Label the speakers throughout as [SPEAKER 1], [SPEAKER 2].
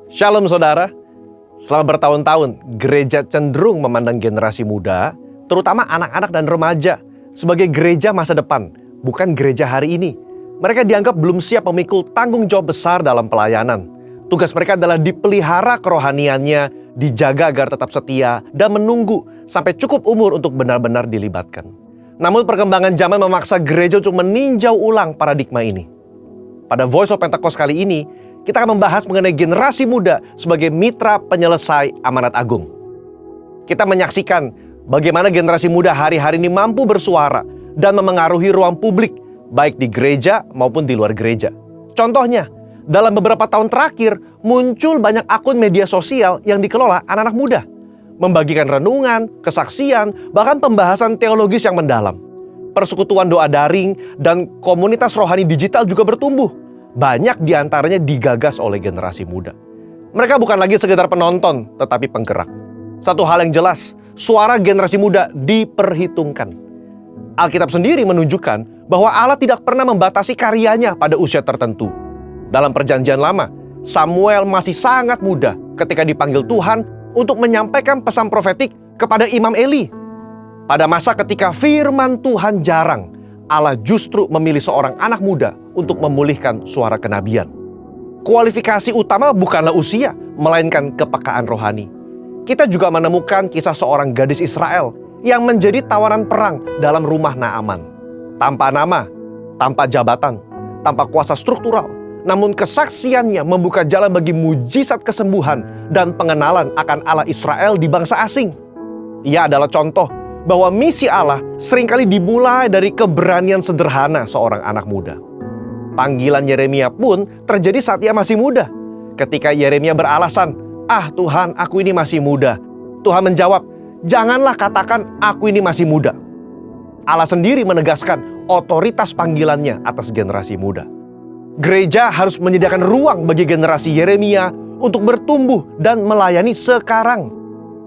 [SPEAKER 1] Shalom saudara. Selama bertahun-tahun, gereja cenderung memandang generasi muda, terutama anak-anak dan remaja, sebagai gereja masa depan, bukan gereja hari ini. Mereka dianggap belum siap memikul tanggung jawab besar dalam pelayanan. Tugas mereka adalah dipelihara kerohaniannya, dijaga agar tetap setia, dan menunggu sampai cukup umur untuk benar-benar dilibatkan. Namun perkembangan zaman memaksa gereja untuk meninjau ulang paradigma ini. Pada Voice of Pentecost kali ini, kita akan membahas mengenai generasi muda sebagai mitra penyelesai amanat agung. Kita menyaksikan bagaimana generasi muda hari-hari ini mampu bersuara dan memengaruhi ruang publik, baik di gereja maupun di luar gereja. Contohnya, dalam beberapa tahun terakhir, muncul banyak akun media sosial yang dikelola anak-anak muda. Membagikan renungan, kesaksian, bahkan pembahasan teologis yang mendalam. Persekutuan doa daring dan komunitas rohani digital juga bertumbuh. Banyak diantaranya digagas oleh generasi muda. Mereka bukan lagi sekedar penonton, tetapi penggerak. Satu hal yang jelas, suara generasi muda diperhitungkan. Alkitab sendiri menunjukkan bahwa Allah tidak pernah membatasi karyanya pada usia tertentu. Dalam perjanjian lama, Samuel masih sangat muda ketika dipanggil Tuhan untuk menyampaikan pesan profetik kepada Imam Eli. Pada masa ketika firman Tuhan jarang, Allah justru memilih seorang anak muda untuk memulihkan suara kenabian. Kualifikasi utama bukanlah usia, melainkan kepekaan rohani. Kita juga menemukan kisah seorang gadis Israel yang menjadi tawanan perang dalam rumah Naaman. Tanpa nama, tanpa jabatan, tanpa kuasa struktural, namun kesaksiannya membuka jalan bagi mujizat kesembuhan dan pengenalan akan Allah Israel di bangsa asing. Ia adalah contoh bahwa misi Allah seringkali dimulai dari keberanian sederhana seorang anak muda. Panggilan Yeremia pun terjadi saat ia masih muda. Ketika Yeremia beralasan, Tuhan, aku ini masih muda." Tuhan menjawab, "Janganlah katakan aku ini masih muda." Allah sendiri menegaskan otoritas panggilannya atas generasi muda. Gereja harus menyediakan ruang bagi generasi Yeremia untuk bertumbuh dan melayani sekarang.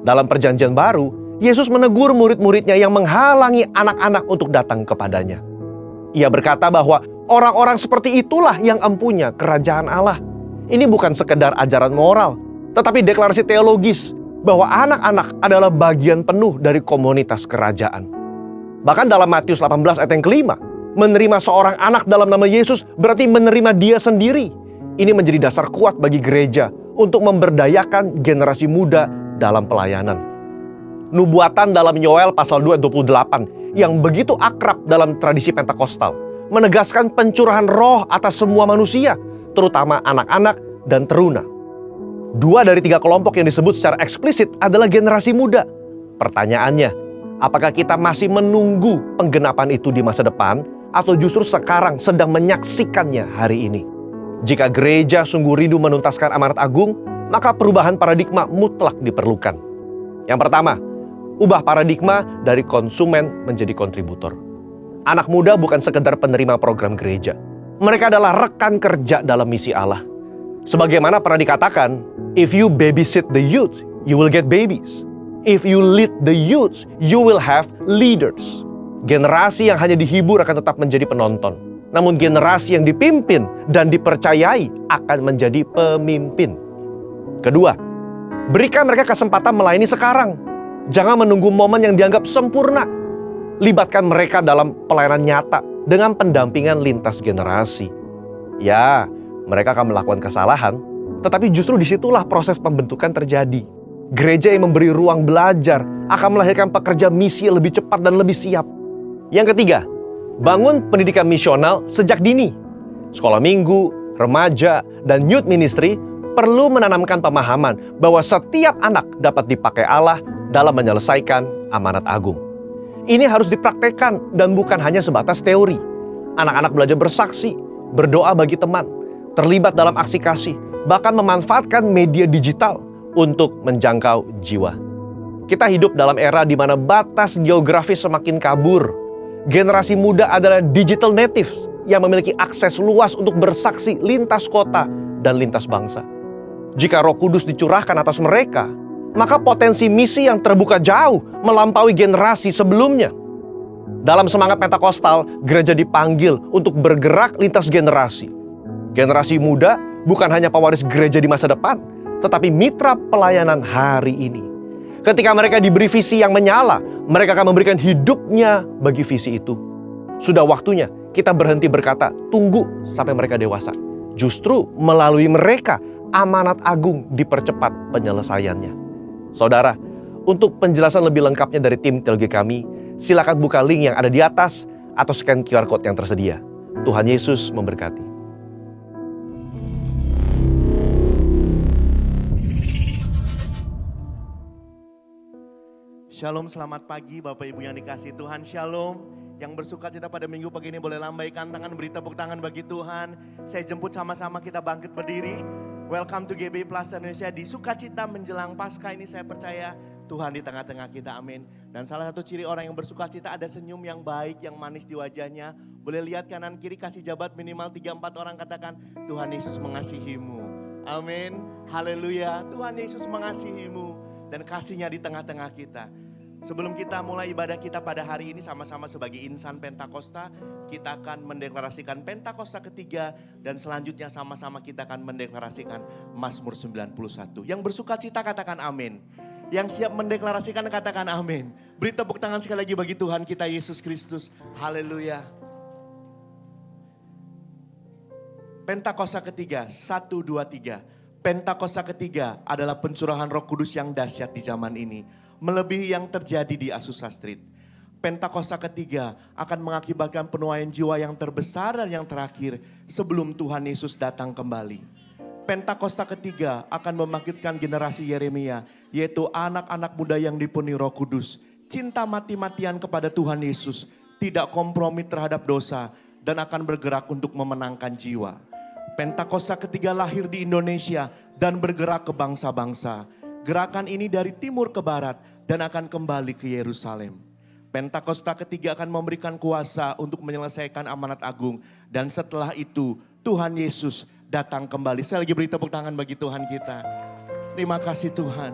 [SPEAKER 1] Dalam perjanjian baru, Yesus menegur murid-muridnya yang menghalangi anak-anak untuk datang kepadanya. Ia berkata bahwa orang-orang seperti itulah yang empunya kerajaan Allah. Ini bukan sekedar ajaran moral, tetapi deklarasi teologis bahwa anak-anak adalah bagian penuh dari komunitas kerajaan. Bahkan dalam Matius 18 ayat yang kelima, menerima seorang anak dalam nama Yesus berarti menerima dia sendiri. Ini menjadi dasar kuat bagi gereja untuk memberdayakan generasi muda dalam pelayanan. Nubuatan dalam Yoel pasal 2 ayat 28 yang begitu akrab dalam tradisi Pentakostal menegaskan pencurahan roh atas semua manusia, terutama anak-anak dan teruna. 2 dari 3 kelompok yang disebut secara eksplisit adalah generasi muda. Pertanyaannya, apakah kita masih menunggu penggenapan itu di masa depan atau justru sekarang sedang menyaksikannya hari ini? Jika gereja sungguh rindu menuntaskan amanat agung, maka perubahan paradigma mutlak diperlukan. Yang pertama, ubah paradigma dari konsumen menjadi kontributor. Anak muda bukan sekedar penerima program gereja. Mereka adalah rekan kerja dalam misi Allah. Sebagaimana pernah dikatakan, if you babysit the youth, you will get babies. If you lead the youth, you will have leaders. Generasi yang hanya dihibur akan tetap menjadi penonton. Namun generasi yang dipimpin dan dipercayai akan menjadi pemimpin. Kedua, berikan mereka kesempatan melayani sekarang. Jangan menunggu momen yang dianggap sempurna. Libatkan mereka dalam pelayanan nyata dengan pendampingan lintas generasi. Ya, mereka akan melakukan kesalahan, tetapi justru disitulah proses pembentukan terjadi. Gereja yang memberi ruang belajar akan melahirkan pekerja misi yang lebih cepat dan lebih siap. Yang ketiga, bangun pendidikan misional sejak dini. Sekolah minggu, remaja, dan youth ministry perlu menanamkan pemahaman bahwa setiap anak dapat dipakai Allah dalam menyelesaikan amanat agung. Ini harus dipraktekkan dan bukan hanya sebatas teori. Anak-anak belajar bersaksi, berdoa bagi teman, terlibat dalam aksi kasih, bahkan memanfaatkan media digital untuk menjangkau jiwa. Kita hidup dalam era di mana batas geografis semakin kabur. Generasi muda adalah digital natives yang memiliki akses luas untuk bersaksi lintas kota dan lintas bangsa. Jika Roh Kudus dicurahkan atas mereka, maka potensi misi yang terbuka jauh melampaui generasi sebelumnya. Dalam semangat Pentakostal, gereja dipanggil untuk bergerak lintas generasi. Generasi muda bukan hanya pewaris gereja di masa depan, tetapi mitra pelayanan hari ini. Ketika mereka diberi visi yang menyala, mereka akan memberikan hidupnya bagi visi itu. Sudah waktunya kita berhenti berkata, tunggu sampai mereka dewasa. Justru melalui mereka, amanat agung dipercepat penyelesaiannya. Saudara, untuk penjelasan lebih lengkapnya dari tim teologi kami, silakan buka link yang ada di atas atau scan QR Code yang tersedia. Tuhan Yesus memberkati.
[SPEAKER 2] Shalom, selamat pagi Bapak Ibu yang dikasihi Tuhan. Shalom, yang bersuka cita pada minggu pagi ini boleh lambaikan tangan, beri tepuk tangan bagi Tuhan. Saya jemput sama-sama kita bangkit berdiri. Welcome to GBI Plus Indonesia di sukacita menjelang Paskah ini. Saya percaya Tuhan di tengah-tengah kita, amin. Dan salah satu ciri orang yang bersuka cita ada senyum yang baik, yang manis di wajahnya. Boleh lihat kanan kiri, kasih jabat minimal 3-4 orang, katakan Tuhan Yesus mengasihimu. Amin, haleluya. Tuhan Yesus mengasihimu dan kasihnya di tengah-tengah kita. Sebelum kita mulai ibadah kita pada hari ini sama-sama sebagai insan Pentakosta, kita akan mendeklarasikan Pentakosta ketiga dan selanjutnya sama-sama kita akan mendeklarasikan Mazmur 91. Yang bersuka cita katakan amin. Yang siap mendeklarasikan katakan amin. Beri tepuk tangan sekali lagi bagi Tuhan kita Yesus Kristus. Haleluya. Pentakosta ketiga, 1, 2, 3. Pentakosta ketiga adalah pencurahan Roh Kudus yang dahsyat di zaman ini, melebihi yang terjadi di Azusa Street. Pentakosta ketiga akan mengakibatkan penuaian jiwa yang terbesar dan yang terakhir sebelum Tuhan Yesus datang kembali. Pentakosta ketiga akan membangkitkan generasi Yeremia, yaitu anak-anak muda yang dipenuhi Roh Kudus, cinta mati-matian kepada Tuhan Yesus, tidak kompromi terhadap dosa, dan akan bergerak untuk memenangkan jiwa. Pentakosta ketiga lahir di Indonesia dan bergerak ke bangsa-bangsa. Gerakan ini dari timur ke barat dan akan kembali ke Yerusalem. Pentakosta ketiga akan memberikan kuasa untuk menyelesaikan amanat agung. Dan setelah itu Tuhan Yesus datang kembali. Saya lagi beri tepuk tangan bagi Tuhan kita. Terima kasih Tuhan.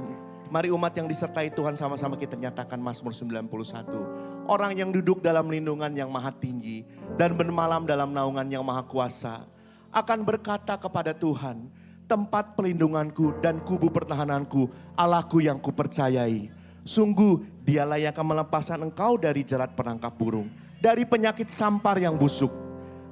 [SPEAKER 2] Mari umat yang disertai Tuhan sama-sama kita nyatakan Mazmur 91. Orang yang duduk dalam lindungan yang maha tinggi dan bermalam dalam naungan yang maha kuasa akan berkata kepada Tuhan, tempat pelindunganku dan kubu pertahananku, Allahku yang kupercayai. Sungguh dialah yang akan melepaskan engkau dari jerat penangkap burung, dari penyakit sampar yang busuk.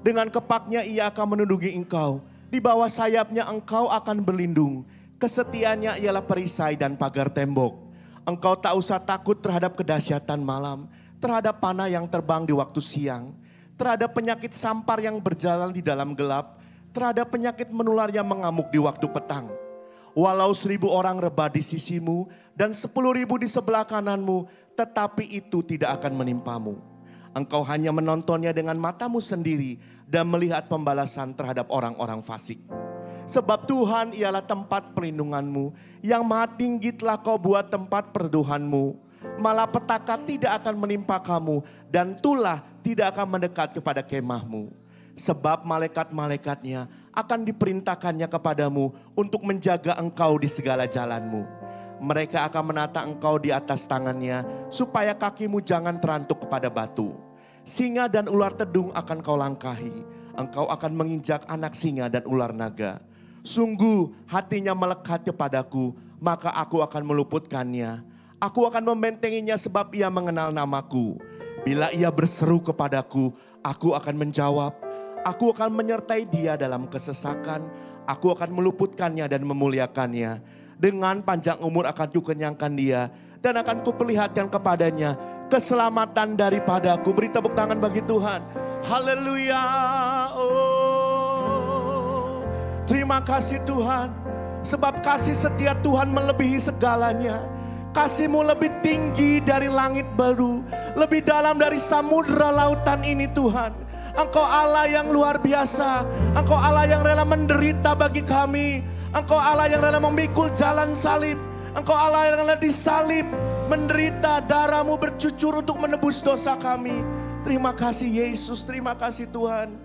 [SPEAKER 2] Dengan kepaknya ia akan menundungi engkau, di bawah sayapnya engkau akan berlindung. Kesetiaannya ialah perisai dan pagar tembok. Engkau tak usah takut terhadap kedahsyatan malam, terhadap panah yang terbang di waktu siang, terhadap penyakit sampar yang berjalan di dalam gelap, terhadap penyakit menular yang mengamuk di waktu petang. Walau 1.000 orang rebah di sisimu dan 10.000 di sebelah kananmu, tetapi itu tidak akan menimpamu. Engkau hanya menontonnya dengan matamu sendiri dan melihat pembalasan terhadap orang-orang fasik. Sebab Tuhan ialah tempat perlindunganmu, yang maha tinggi telah kau buat tempat perduhanmu. Malapetaka tidak akan menimpa kamu dan tulah tidak akan mendekat kepada kemahmu. Sebab malaikat-malaikatnya akan diperintahkannya kepadamu untuk menjaga engkau di segala jalanmu. Mereka akan menata engkau di atas tangannya supaya kakimu jangan terantuk kepada batu. Singa dan ular tedung akan kau langkahi. Engkau akan menginjak anak singa dan ular naga. Sungguh hatinya melekat kepadaku, maka aku akan meluputkannya. Aku akan membentenginya sebab ia mengenal namaku. Bila ia berseru kepadaku, aku akan menjawab. Aku akan menyertai dia dalam kesesakan. Aku akan meluputkannya dan memuliakannya. Dengan panjang umur akan kukenyangkan dia. Dan akan kuperlihatkan kepadanya keselamatan daripadaku. Beri tepuk tangan bagi Tuhan. Haleluya. Oh, terima kasih Tuhan. Sebab kasih setia Tuhan melebihi segalanya. Kasih-Mu lebih tinggi dari langit baru. Lebih dalam dari samudra lautan ini Tuhan. Engkau Allah yang luar biasa. Engkau Allah yang rela menderita bagi kami. Engkau Allah yang rela memikul jalan salib. Engkau Allah yang rela disalib, menderita, darah-Mu bercucur untuk menebus dosa kami. Terima kasih Yesus, terima kasih Tuhan.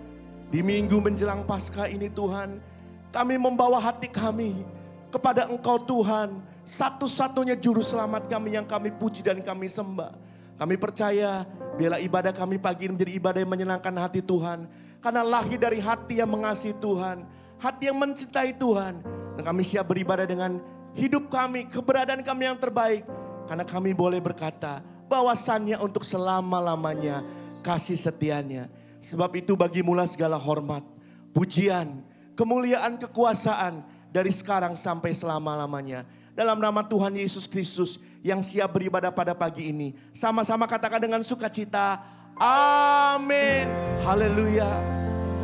[SPEAKER 2] Di minggu menjelang Paskah ini Tuhan, kami membawa hati kami kepada Engkau Tuhan. Satu-satunya juru selamat kami yang kami puji dan kami sembah. Kami percaya biarlah ibadah kami pagi ini menjadi ibadah yang menyenangkan hati Tuhan. Karena lahir dari hati yang mengasihi Tuhan. Hati yang mencintai Tuhan. Dan kami siap beribadah dengan hidup kami, keberadaan kami yang terbaik. Karena kami boleh berkata bahwasannya untuk selama-lamanya kasih setianya. Sebab itu bagimulah segala hormat, pujian, kemuliaan, kekuasaan dari sekarang sampai selama-lamanya. Dalam nama Tuhan Yesus Kristus yang siap beribadah pada pagi ini. Sama-sama katakan dengan sukacita. Amin. Haleluya.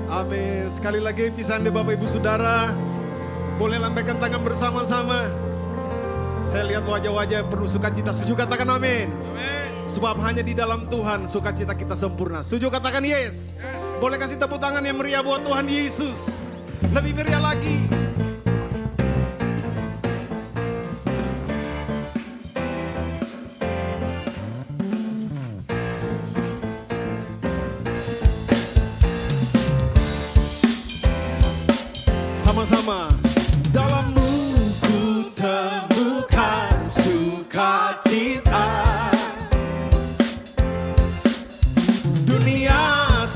[SPEAKER 3] Amin. Sekali lagi pisan deh Bapak Ibu Saudara. Boleh lambaikan tangan bersama-sama. Saya lihat wajah-wajah yang penuh sukacita. Setuju katakan amin. Sebab hanya di dalam Tuhan sukacita kita sempurna. Setuju katakan yes. Boleh kasih tepuk tangan yang meriah buat Tuhan Yesus. Lebih meriah lagi. Sama-sama. Dalammu ku temukan sukacita. Dunia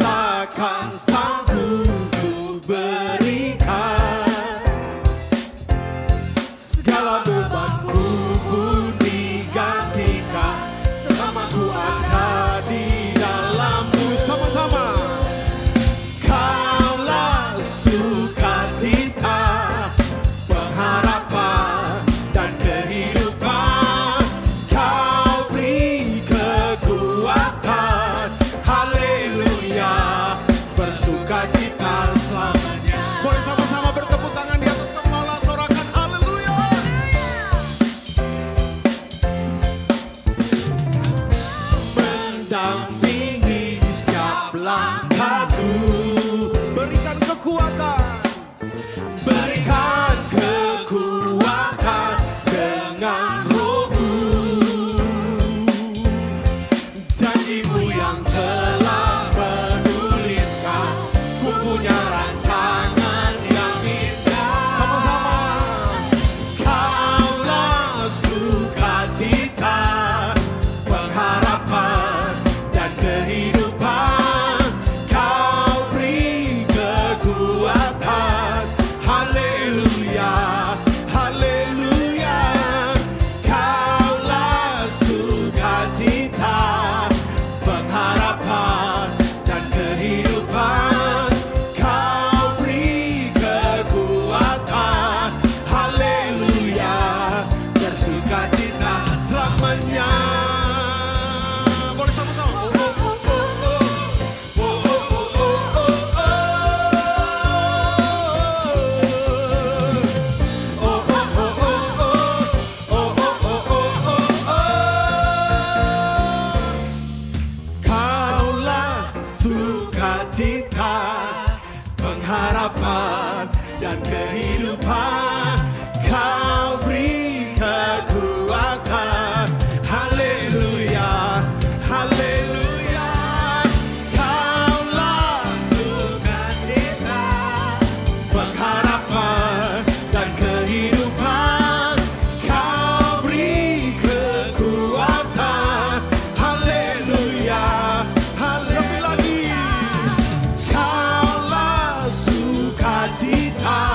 [SPEAKER 3] takkan sanggup ku berikan. Segala bebanku pun digantikan selama ku ada di dalammu. Sama-sama. Kaulah sukacita, pengharapan dan kehidupan. Kau beri kekuatan, haleluya, bersukacita selamanya. Boleh sama-sama bertepuk tangan di atas kepala, sorakan haleluya. Mendampingi setiap langkahku, berikan kekuatan, berikan kekuatan dengan rohmu. Janjimu yang telah menuliskan, ku punya rancangan yang indah. Sama-sama. Kaulah sukacita, pengharapan dan kehidupan. Kau beri kekuatan, haleluya, haleluya. Kaulah sukacita, pengharapan dan kehidupan. Kau beri kekuatan, haleluya, bersukacita selamanya. Boleh sama-sama. Oh, oh, oh, oh, oh. Oh, oh, oh, oh, oh, oh. Oh, oh, oh, oh, oh. Oh, oh, oh, oh, oh, oh. Kaulah sukacita, pengharapan dan kehidupan. Kau beri kekuatan, haleluya, haleluya. Kaulah sukacita, pengharapan dan kehidupan. Kau beri kekuatan, haleluya, haleluya. Lebih lagi. Kaulah sukacita,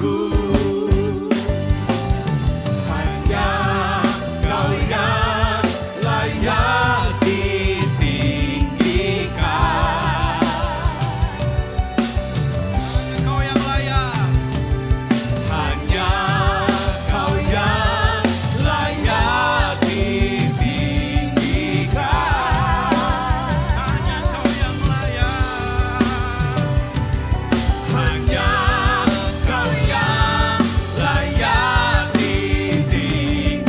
[SPEAKER 3] Yesusku. Hanya Kau yang layak ditinggikan. Kau yang layak. Hanya Kau yang layak ditinggikan. Hanya Kau yang layak. Hanya Kau yang layak ditinggikan.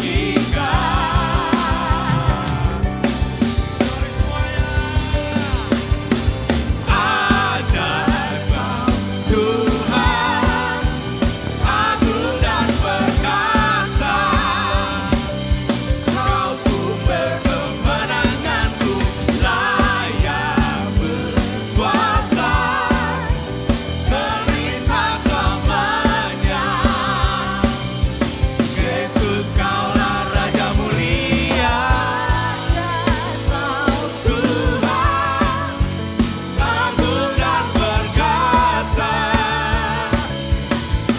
[SPEAKER 3] Mari semuanya. Ajaib Kau Tuhan, agung dan perkasa. Kau sumber kemenanganku, layak berkuasa. Memerintah selamanya. Yesus Kaulah Raja mulia. Tuhan, agung dan perkasa.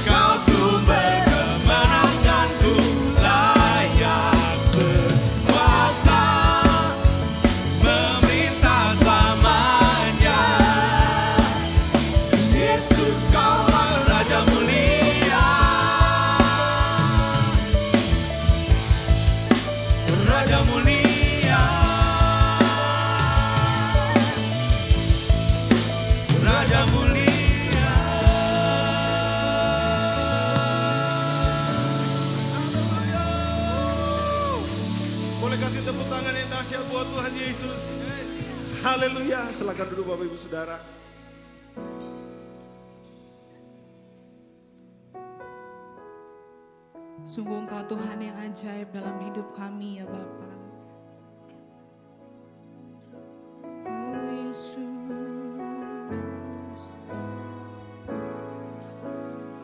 [SPEAKER 3] Kau sumber kemenanganku, layak berkuasa. Memerintah selamanya. Yesus Kaulah Raja mulia. Raja mulia. Raja mulia. Boleh kasih tepuk tangan yang dahsyat buat Tuhan Yesus. Haleluya. Silakan duduk Bapak Ibu Saudara.
[SPEAKER 4] Sungguh Engkau Tuhan yang ajaib dalam hidup kami ya Bapa. Oh Yesus,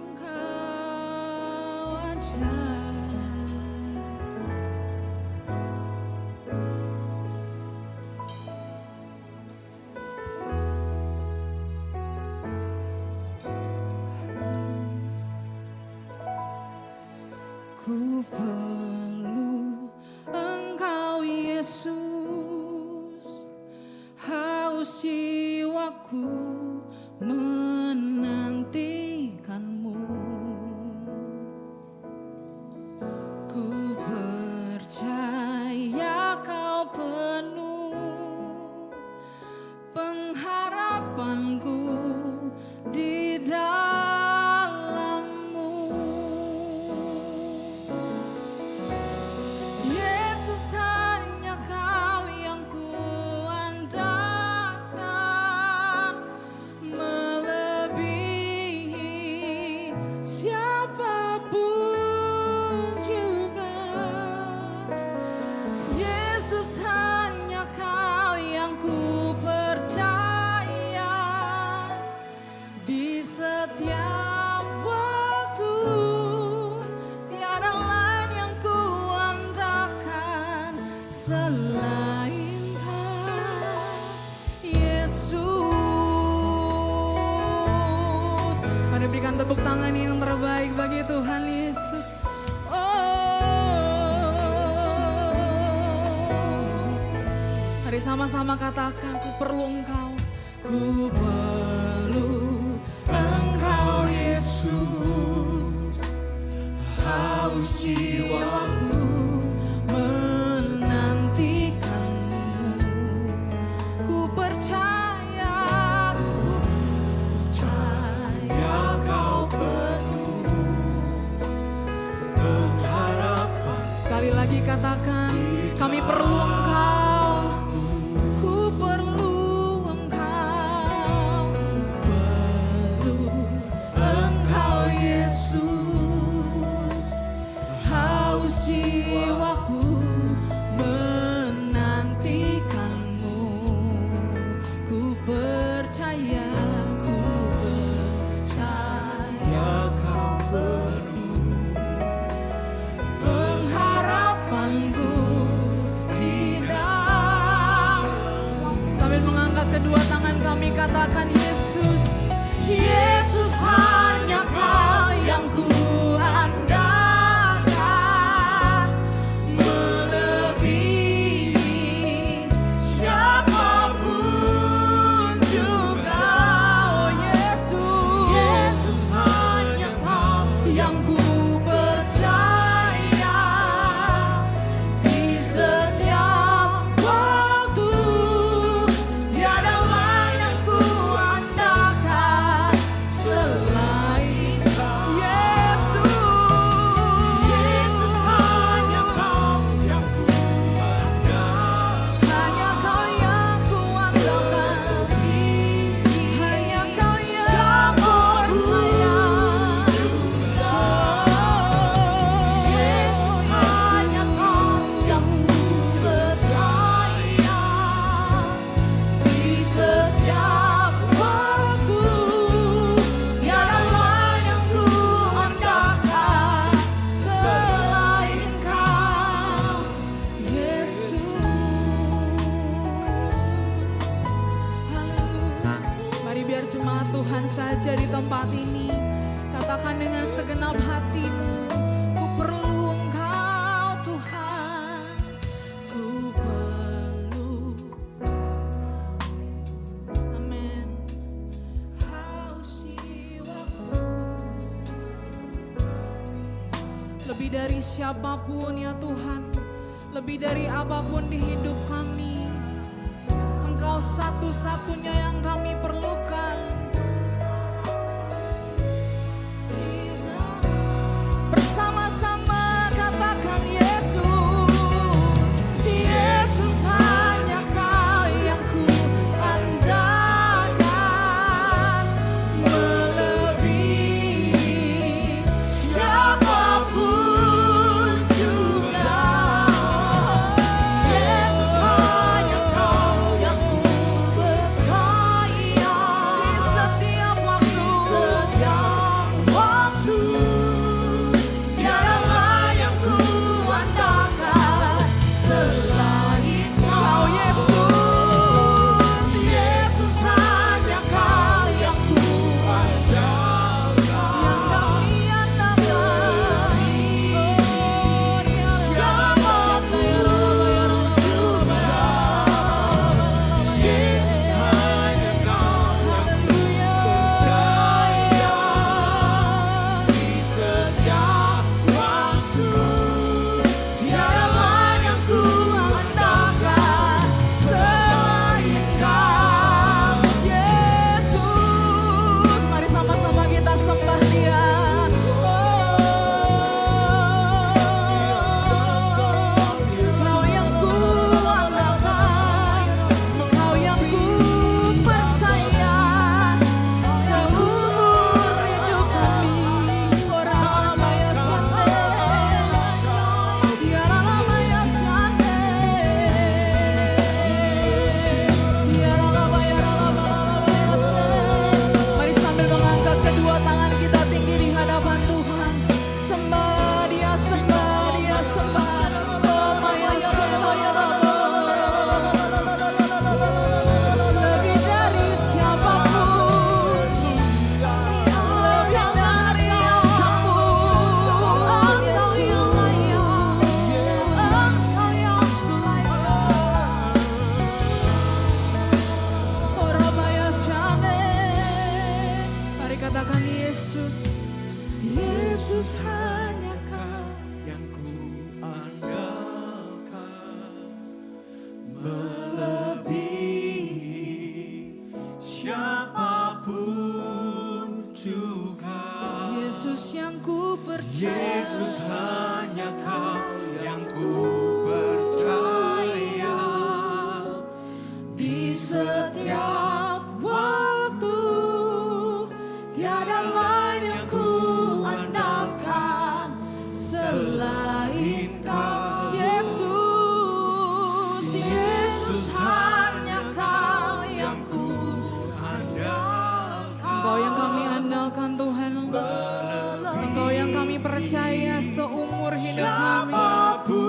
[SPEAKER 4] Engkau ajaib. Ku perlu Engkau Yesus, haus jiwaku menantikan-Mu. Ku percaya Kau penuh pengharapanku di dalam-Mu. Yesus, hanya Kau yang kuandalkan, melebihi siapapun juga. Yesus, hanya Kau yang ku percaya di setiap waktu. Tiada lain yang ku andalkan selain Kau, Yesus. Mari berikan tepuk tangan yang terbaik bagi Tuhan Yesus. Mari sama-sama katakan, ku perlu Engkau. Ku perlu Engkau Yesus, haus jiwaku menantikan-Mu. Ku percaya Kau penuh pengharapan. Sekali lagi katakan, kami perlu Engkau. Ku perlu Engkau. Perlu Engkau Yesus, haus jiwaku menantikan-Mu. Ku percaya Kau penuh pengharapanku di dalam. Sambil mengangkat kedua tangan kami katakan, Yesus, Yesus, hanya Kau yang segenap hatimu. Ku perlu Engkau Tuhan, ku perlu. Amin. Haus jiwaku, lebih dari siapapun ya Tuhan, lebih dari apapun di hidup kami, Engkau satu-satunya yang kami perlukan. Bersama-sama katakan Yesus, Yesus hanya Kau yang ku andalkan, melebihi siapapun juga. Yesus hanya Kau yang ku percaya, di setiap waktu, tiada lain yang ku andalkan selain Kau. Yesus, Yesus hanya Kau yang ku andalkan, yang kami andalkan. Yesus hanya Kau yang ku percaya, di setiap waktu, tiada lain yang ku andalkan selain Kau. Yesus, mari sama-sama kita sembah Dia. Kau yang ku andalkan, Kau yang ku percaya seumur hidup kami. Orang maya sande, ya maya sande, ya maya sande. Mari sambil mengangkat kedua tangan kita tinggi di hadapan Tuhan, sembah Dia, sembah Dia, sembah. Oh maya sande, lebih dari siapapun, lebih dari apapun, Engkau yang layak, Engkau yang layak. Ora maya sande. Mari katakan Yesus, Yesus hanya Kau
[SPEAKER 3] yang ku andalkan, melebihi siapapun juga.
[SPEAKER 4] Yesus yang ku percaya.
[SPEAKER 3] Yesus hanya Kau yang ku percaya,
[SPEAKER 4] Di setiap waktu, tiada lain yang ku andalkan selain Kau. Yesus, Yesus hanya Kau yang ku
[SPEAKER 3] andalkan.
[SPEAKER 4] Engkau yang kami andalkan Tuhan, Engkau yang kami percaya seumur hidup kami.
[SPEAKER 3] Apapun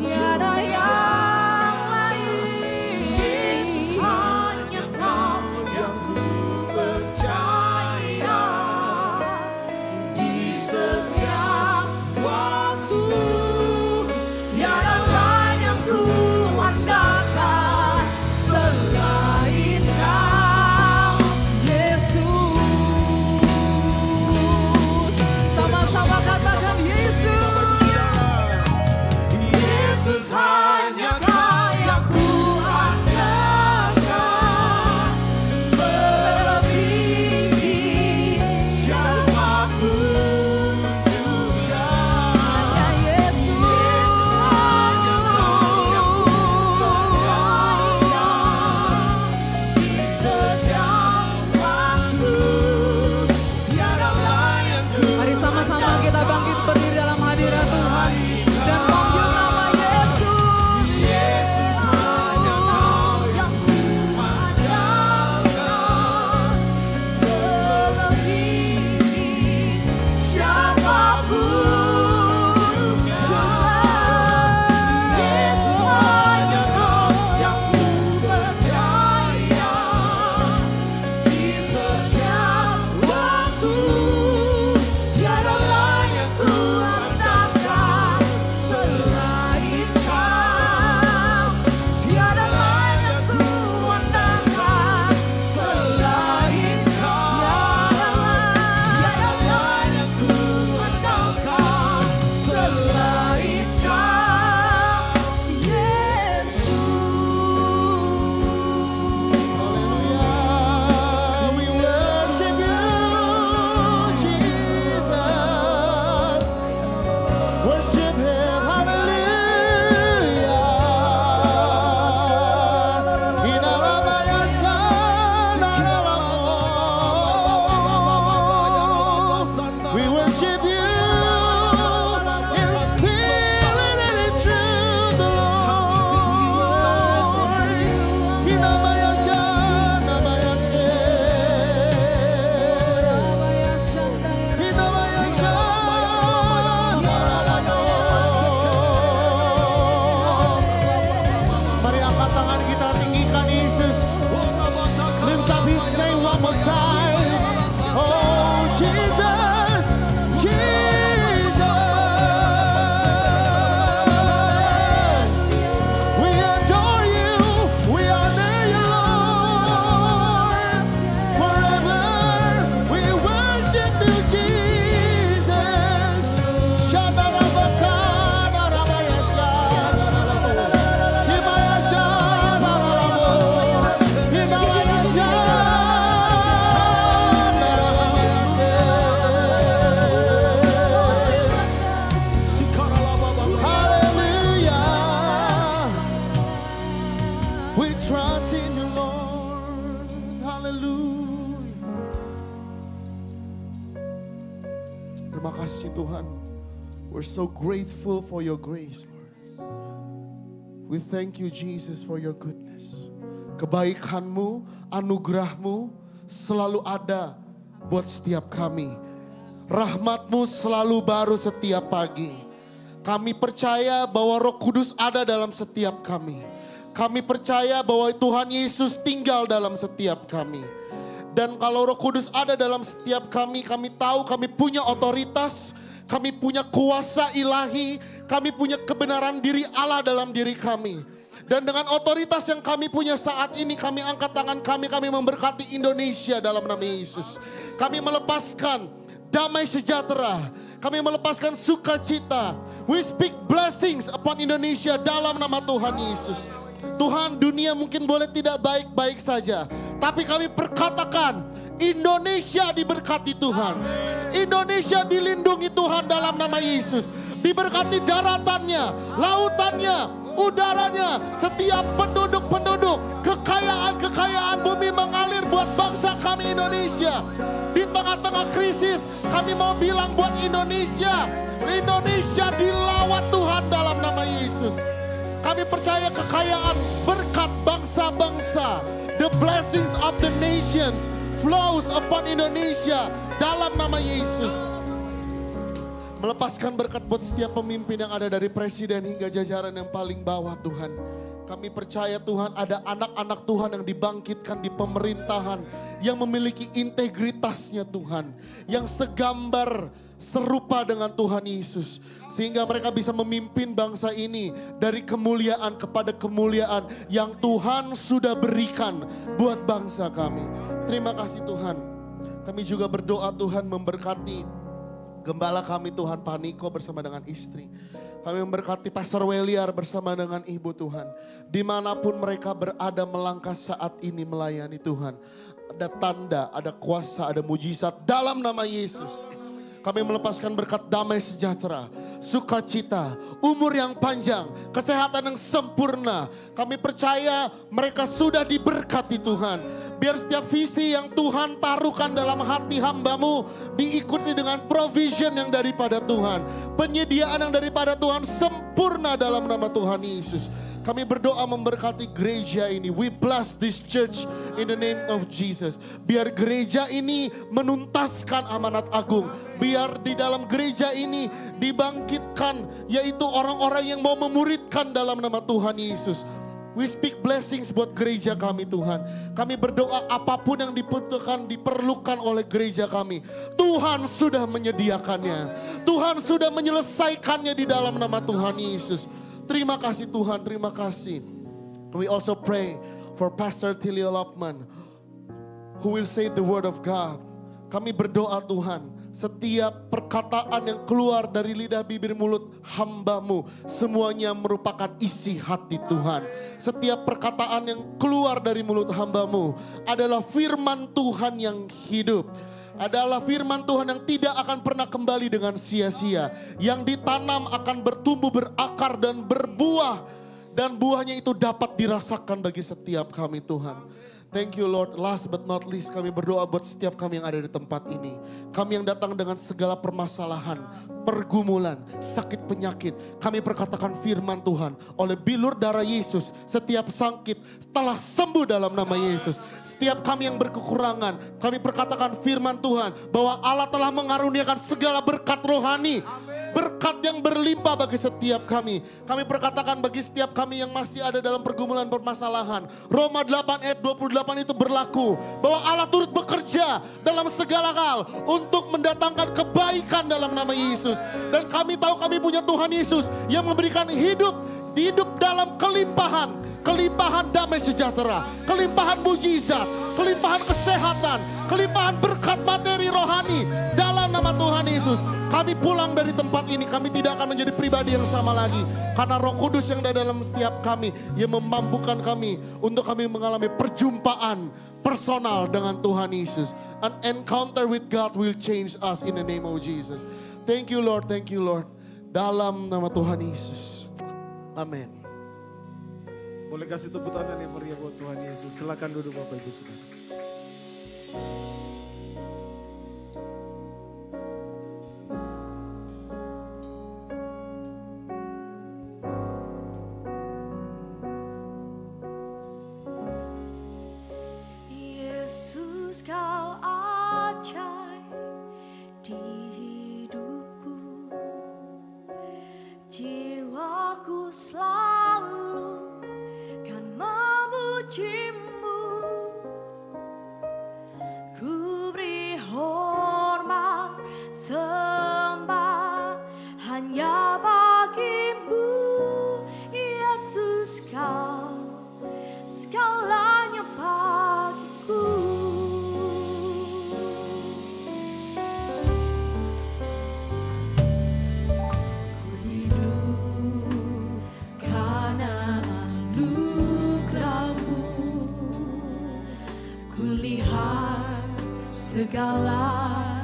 [SPEAKER 4] Tiada yang lain.
[SPEAKER 3] Yesus hanya Kau yang ku percaya, di setiap waktu,
[SPEAKER 4] Tiada lain yang ku andalkan selain Kau. Yesus, sama-sama katakan Yesus.
[SPEAKER 2] Terima kasih Tuhan. We're so grateful for your grace, Lord. We thank you Jesus for your goodness. Kebaikan-Mu, anugerah-Mu selalu ada buat setiap kami. Rahmat-Mu selalu baru setiap pagi. Kami percaya bahwa Roh Kudus ada dalam setiap kami. Kami percaya bahwa Tuhan Yesus tinggal dalam setiap kami. Dan kalau Roh Kudus ada dalam setiap kami tahu kami punya otoritas, kami punya kuasa ilahi, kami punya kebenaran diri Allah dalam diri kami. Dan dengan otoritas yang kami punya saat ini, kami angkat tangan kami memberkati Indonesia dalam nama Yesus. Kami melepaskan damai sejahtera, kami melepaskan sukacita. We speak blessings upon Indonesia dalam nama Tuhan Yesus. Tuhan, dunia mungkin boleh tidak baik-baik saja, tapi kami perkatakan Indonesia diberkati Tuhan. Indonesia dilindungi Tuhan dalam nama Yesus. Diberkati daratannya, lautannya, udaranya, setiap penduduk-penduduk, kekayaan-kekayaan bumi mengalir buat bangsa kami Indonesia. Di tengah-tengah krisis, kami mau bilang buat Indonesia, Indonesia dilawat Tuhan dalam nama Yesus. Kami percaya kekayaan berkat bangsa-bangsa, the blessings of the nations flows upon Indonesia dalam nama Yesus. Melepaskan berkat buat setiap pemimpin yang ada dari presiden hingga jajaran yang paling bawah Tuhan. Kami percaya Tuhan ada anak-anak Tuhan yang dibangkitkan di pemerintahan, yang memiliki integritasnya Tuhan, yang segambar serupa dengan Tuhan Yesus. Sehingga mereka bisa memimpin bangsa ini dari kemuliaan kepada kemuliaan yang Tuhan sudah berikan buat bangsa kami. Terima kasih Tuhan. Kami juga berdoa Tuhan memberkati Gembala kami Tuhan Paniko bersama dengan istri. Kami memberkati Pastor Weliar bersama dengan Ibu Tuhan. Dimanapun mereka berada melangkah saat ini melayani Tuhan. Ada tanda, ada kuasa, ada mujizat dalam nama Yesus. Kami melepaskan berkat damai sejahtera, sukacita, umur yang panjang, kesehatan yang sempurna. Kami percaya mereka sudah diberkati Tuhan. Biar setiap visi yang Tuhan taruhkan dalam hati hamba-Mu diikuti dengan provision yang daripada Tuhan. Penyediaan yang daripada Tuhan sempurna dalam nama Tuhan Yesus. Kami berdoa memberkati gereja ini. We bless this church in the name of Jesus. Biar gereja ini menuntaskan amanat agung. Biar di dalam gereja ini dibangkitkan yaitu orang-orang yang mau memuridkan dalam nama Tuhan Yesus. We speak blessings buat gereja kami Tuhan. Kami berdoa apapun yang dibutuhkan, diperlukan oleh gereja kami. Tuhan sudah menyediakannya. Tuhan sudah menyelesaikannya di dalam nama Tuhan Yesus. Terima kasih Tuhan, terima kasih. We also pray for Pastor Tilio Lokman who will say the word of God. Kami berdoa Tuhan, setiap perkataan yang keluar dari lidah bibir mulut hamba-Mu semuanya merupakan isi hati Tuhan. Setiap perkataan yang keluar dari mulut hamba-Mu adalah firman Tuhan yang hidup. Adalah firman Tuhan yang tidak akan pernah kembali dengan sia-sia. Yang ditanam akan bertumbuh, berakar dan berbuah. Dan buahnya itu dapat dirasakan bagi setiap kami Tuhan. Thank you Lord. Last but not least, kami berdoa buat setiap kami yang ada di tempat ini. Kami yang datang dengan segala permasalahan, pergumulan, sakit penyakit. Kami perkatakan firman Tuhan. Oleh bilur darah Yesus, setiap sakit telah sembuh dalam nama Yesus. Setiap kami yang berkekurangan, kami perkatakan firman Tuhan. Bahwa Allah telah mengaruniakan segala berkat rohani. Berkat yang berlimpah bagi setiap kami. Kami perkatakan bagi setiap kami yang masih ada dalam pergumulan permasalahan. Roma 8 ayat 28 itu berlaku. Bahwa Allah turut bekerja dalam segala hal untuk mendatangkan kebaikan dalam nama Yesus. Dan kami tahu kami punya Tuhan Yesus yang memberikan hidup dalam kelimpahan. Kelimpahan damai sejahtera. Kelimpahan mujizat. Kelimpahan kesehatan. Kelimpahan berkat materi rohani. Dalam nama Tuhan Yesus. Kami pulang dari tempat ini, kami tidak akan menjadi pribadi yang sama lagi. Karena Roh Kudus yang ada dalam setiap kami, yang memampukan kami untuk kami mengalami perjumpaan personal dengan Tuhan Yesus. An encounter with God will change us in the name of Jesus. Thank you Lord, thank you Lord. Dalam nama Tuhan Yesus. Amin.
[SPEAKER 3] Boleh kasih tepuk tangan yang meriah buat Tuhan Yesus. Silakan duduk Bapak Ibu Saudara.
[SPEAKER 4] segala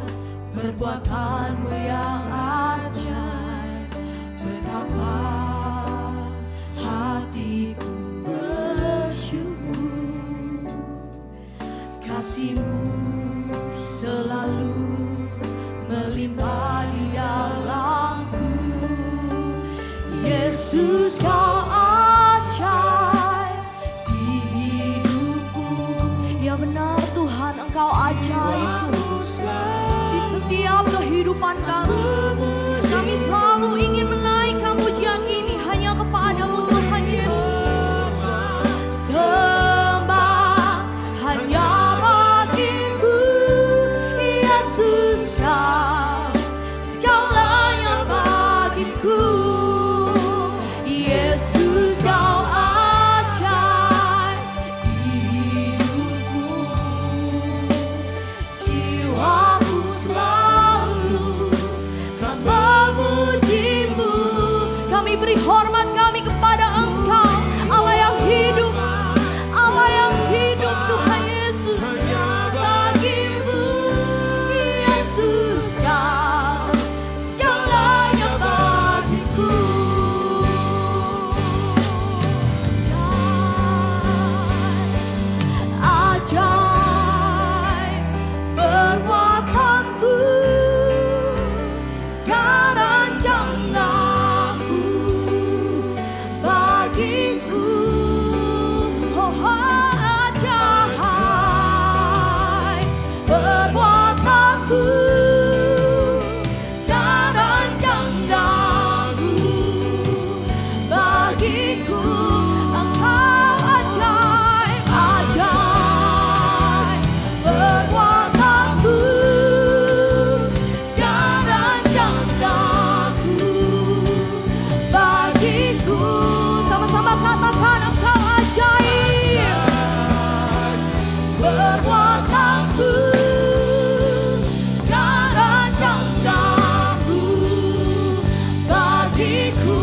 [SPEAKER 4] perbuatanmu yang ajaib. Betapa hatiku bersyukur, kasih-Mu selalu melimpah di dalamku. Yesus, Kau ajaib di hidupku. Ya benar Tuhan, Engkau ajaib di setiap kehidupan kami. Kami selalu ingin menaikkan pujian ini hanya kepada-Mu Tuhan Yesus. Sembah hanya bagimu, Yesus, Kau segalanya bagiku. Yesus, Kau ajaib di hidupku. Jiwaku selalu kan memuji-Mu. Kami beri hormat kami kepada Engkau, Allah yang hidup, Allah yang hidup, Tuhan Yesus. Bagimu, Yesus, Kau segalanya bagiku. Ajaib perbuatanmu dan rancangan-Mu bagiku. Oh, ajaib perbuatanmu dan rancangan-Mu bagiku. Engkau ajaib, ajaib perbuatanmu dan rancangan-Mu bagiku. Sama-sama katakan, Engkau ajaib perbuatanmu dan rancangan-Mu bagiku.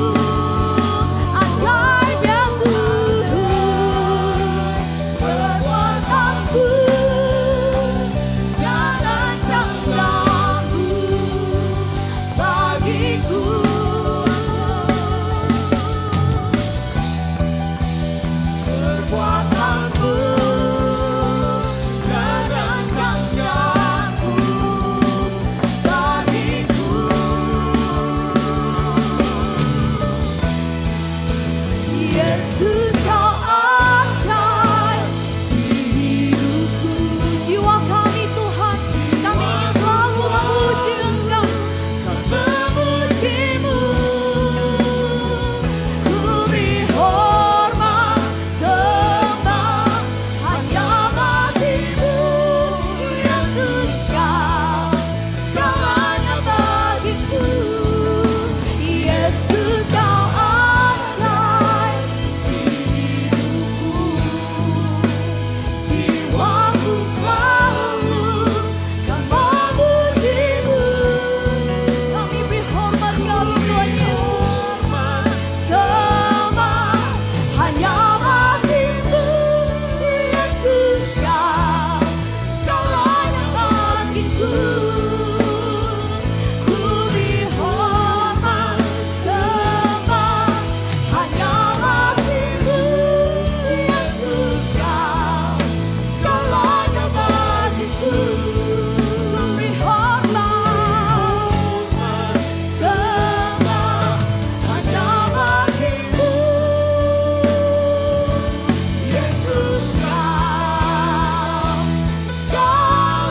[SPEAKER 4] Ajaib Yesus, perbuatanmu dan rancangan-Mu bagiku. Perbuatanmu dan rancangan-Mu bagiku. Yesus, Kau ajaib di hidupku. Jiwa kami Tuhan, kami ingin selalu memuji Engkau, kan memuji-Mu. Ku beri hormat, sembah hanya bagimu, Yesus, Kau segalanya bagiku. Yesus, Kau ajaib di hidupku. Jiwaku selalu kan memuji-Mu. Kami beri hormat kami Tuhan Yesus. Sembah hanya bagimu, Yesus, Kau segalanya bagiku. Ku beri hormat, sembah hanya bagimu, Yesus, Kau segalanya bagiku. Ku beri hormat, sembah hanya bagimu, Yesus, Kau segalanya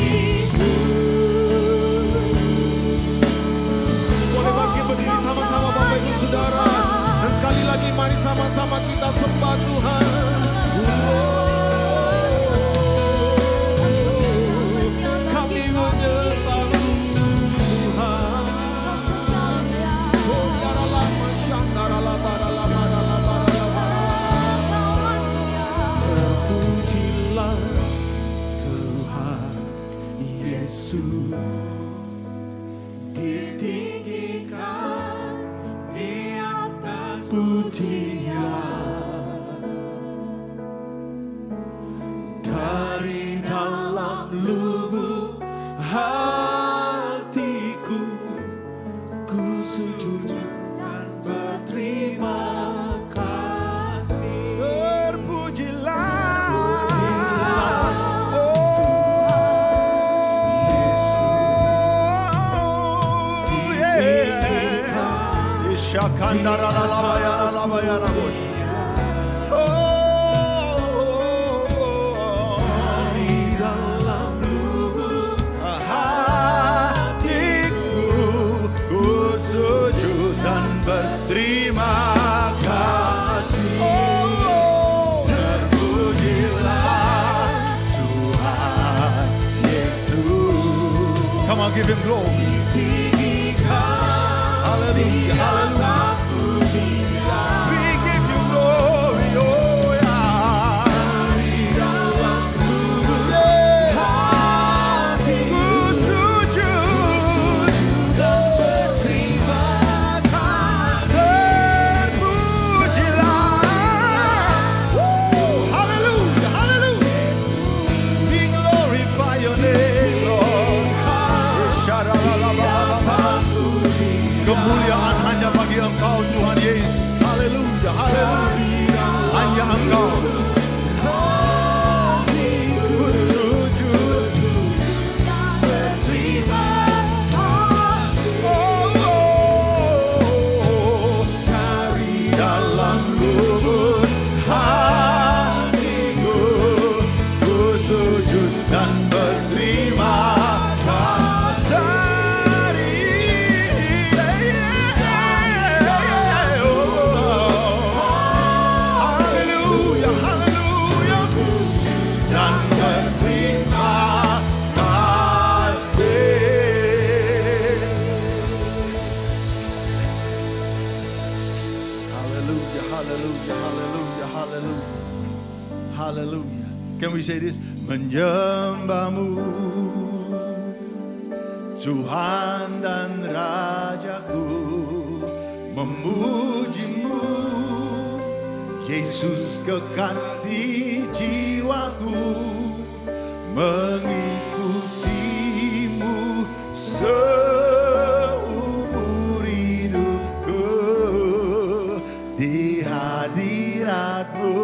[SPEAKER 4] bagiku.
[SPEAKER 3] Boleh bangkit berdiri sama-sama Bapak Ibu Saudara. Dan sekali lagi mari sama-sama kita sembah Tuhan. Kami menyembah-Mu Tuhan. Oh, yarala masyandara barala barala barala. Terpujilah Tuhan Yesus, ditinggikan di atas pujian. Dan lubuk hatiku, ku sujud dan berterima kasih. Terpujilah, Shakandara la bayara la bayara bosh. Di dalam lubuk hatiku, ku sujud dan berterima kasih. Terpujilah Tuhan Yesus. Come on, give him glory. Hallelujah, hallelujah. We give you glory, oh yeah. Ku sujud dan berterima kasih. Terpujilah. Hallelujah, hallelujah. We glorify your name, Lord. Kemuliaan hanya bagi Engkau, Tuhan Yesus. Haleluya, haleluya. Hanya Engkau. Ku sujud berterima kasih. Dari dalam lubuk hatiku, ku sujud dan berterima kasih. Hallelujah. Can we say this? Menyembahmu, Tuhan dan Rajaku, memujimu, Yesus kekasih jiwaku, mengikutimu seumur hidupku, di hadiratmu.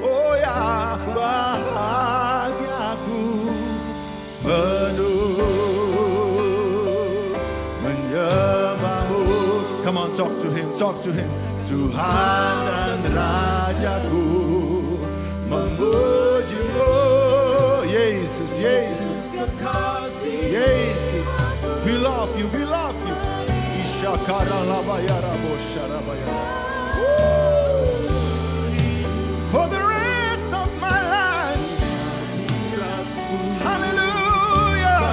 [SPEAKER 3] Oh ya, bahagiaku penuh menyembahmu. Come on, talk to him, talk to him. Tuhan dan Rajaku, memujimu, Yesus, Yesus, Yesus. We love you, we love you. Ishakara labayara bosharabaya. For the rest of my life, hallelujah.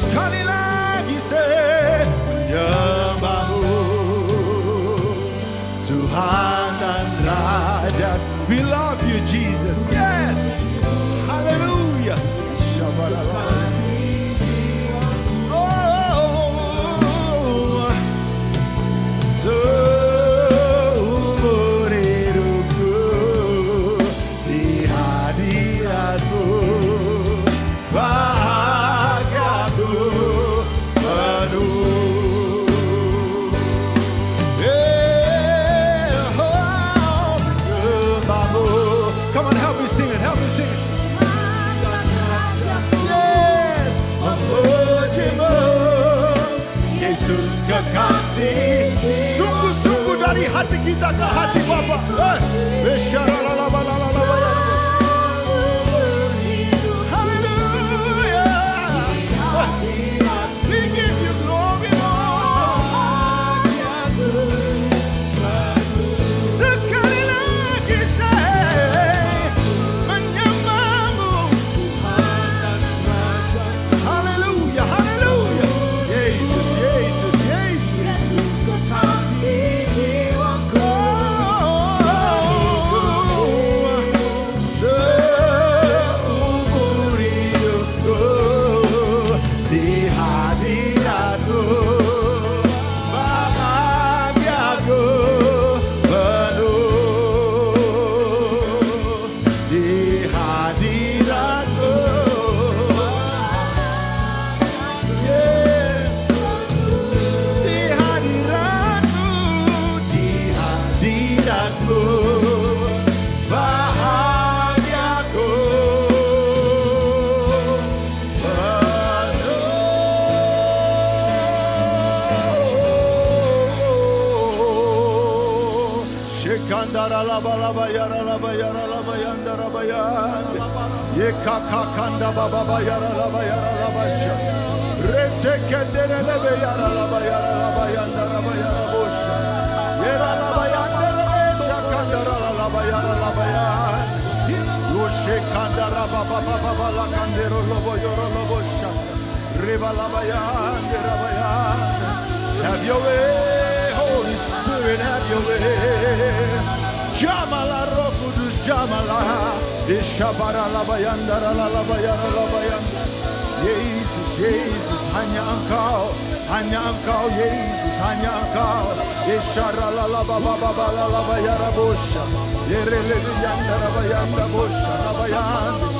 [SPEAKER 3] Sekali lagi saya menyembahmu, Tuhan dan Raja. We love you, Jesus. Yes. Hallelujah. Oh, seumur hidupku, di hadiratmu, bahagiaku penuh. Come on, help me sing it, help me sing it. Yes, memujimu, Yesus kekasih. Sungguh-sungguh dari hati kita ke hati Bapa. hadiratmu. Kandara laba laba yara laba yandara bayan. Ye kaka kanda baba bayara laba sha. Rese kendere lebe yara laba yandara bayara bosha. Yera laba yandara resha kandara laba yan. Yoshe kandara baba la kandero lobo yoro lobo sha. Reba laba yandara bayan. Have your way, Holy Spirit, have your way. Jamala Rokudus Jamala Ishabara Labayandara Labayanda. Jesus, hanya engkau, Yesus, hanya engkau. Ishara Lababa Labayara Bosha. Yerele Yandara Bayanda Bosha Labayanda.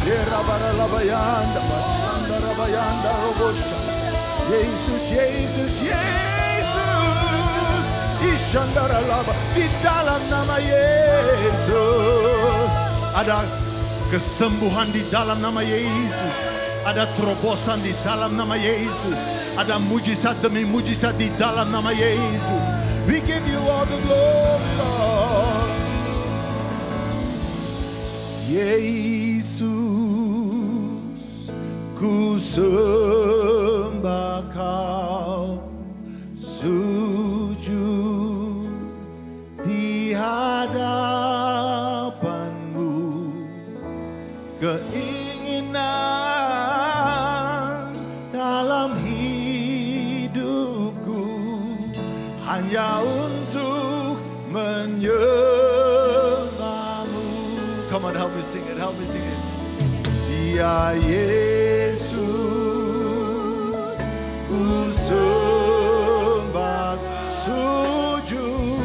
[SPEAKER 3] Yerabara Labayanda Basandara Bayanda Robosha. Jesus. Ishandara laba di dalam nama Yesus. Ada kesembuhan di dalam nama Yesus. Ada terobosan di dalam nama Yesus. Ada mujizat demi mujizat di dalam nama Yesus. We give you all the glory, Lord. Yesus, ku sembah Kau, sujud di hadapan-Mu, keinginan dalam hidupku hanya untuk menyembah-Mu. Come on, help me sing it. Ya Yesus, ku sembah, sujud.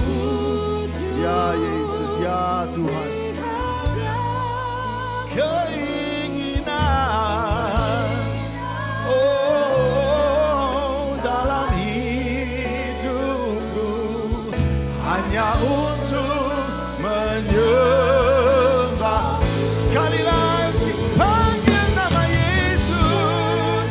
[SPEAKER 3] Ya Yesus, ya Tuhan. Keinginan, dalam hidupku hanya untuk menyembah. Sekali lagi panggil nama Yesus.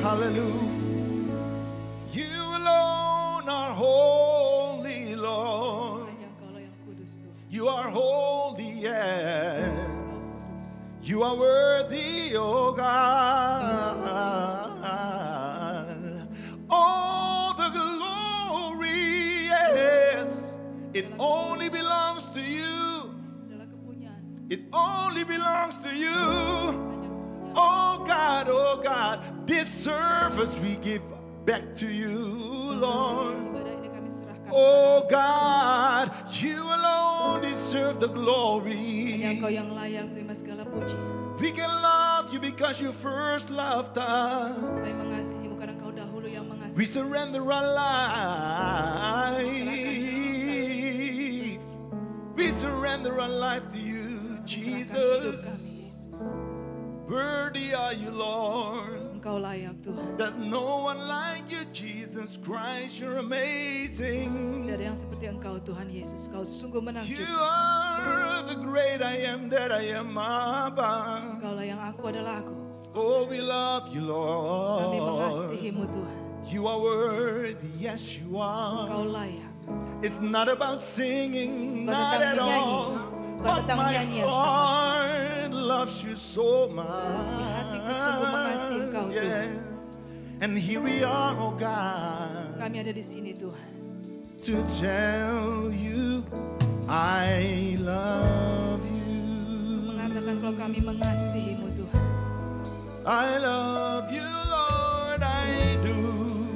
[SPEAKER 3] Hallelujah. You alone are holy, Lord.
[SPEAKER 4] Hanya Engkaulah yang kudus Tuhan.
[SPEAKER 3] You are holy, yes. You are worthy, oh God. All the glory, yes, it only belongs to you.
[SPEAKER 4] Adalah kepunyaan.
[SPEAKER 3] It only belongs to you.
[SPEAKER 4] Hanya kepunyaan.
[SPEAKER 3] Oh God, this service we give back to you, Lord.
[SPEAKER 4] Ibadah ini kami serahkan.
[SPEAKER 3] Oh God, you alone deserve the glory.
[SPEAKER 4] Hanya Engkau yang layak terima segala puji.
[SPEAKER 3] We can love you because you first loved us.
[SPEAKER 4] Kami mengasihimu karena Engkau dahulu yang mengasihi.
[SPEAKER 3] We surrender our life. We surrender our life to you, Jesus.
[SPEAKER 5] Worthy are you, Lord.
[SPEAKER 4] Engkau layak Tuhan.
[SPEAKER 5] There's no one like you, Jesus Christ. You're amazing.
[SPEAKER 4] Tidak ada yang seperti Engkau Tuhan Yesus. Kau sungguh
[SPEAKER 5] You
[SPEAKER 4] menakjubkan.
[SPEAKER 5] are the great I am that I am, Abba.
[SPEAKER 4] Engkau lah yang aku adalah aku.
[SPEAKER 5] Oh, we love you,
[SPEAKER 4] Kami
[SPEAKER 5] Lord.
[SPEAKER 4] mengasihimu Tuhan.
[SPEAKER 5] You are worthy, yes you
[SPEAKER 4] Engkau
[SPEAKER 5] are.
[SPEAKER 4] layak.
[SPEAKER 5] It's not about singing,
[SPEAKER 4] Bukan
[SPEAKER 5] not
[SPEAKER 4] tentang
[SPEAKER 5] at
[SPEAKER 4] menyanyi,
[SPEAKER 5] all.
[SPEAKER 4] bukan
[SPEAKER 5] But
[SPEAKER 4] tentang
[SPEAKER 5] my
[SPEAKER 4] nyanyian sama
[SPEAKER 5] heart loves you so much.
[SPEAKER 4] hatiku sungguh mengasihi Engkau, Tuhan.
[SPEAKER 5] Yes. And here we are, oh God,
[SPEAKER 4] Kami ada di sini Tuhan.
[SPEAKER 5] to tell you I love you.
[SPEAKER 4] Mengatakan kalau kami mengasihimu Tuhan.
[SPEAKER 5] I love you, Lord, I do.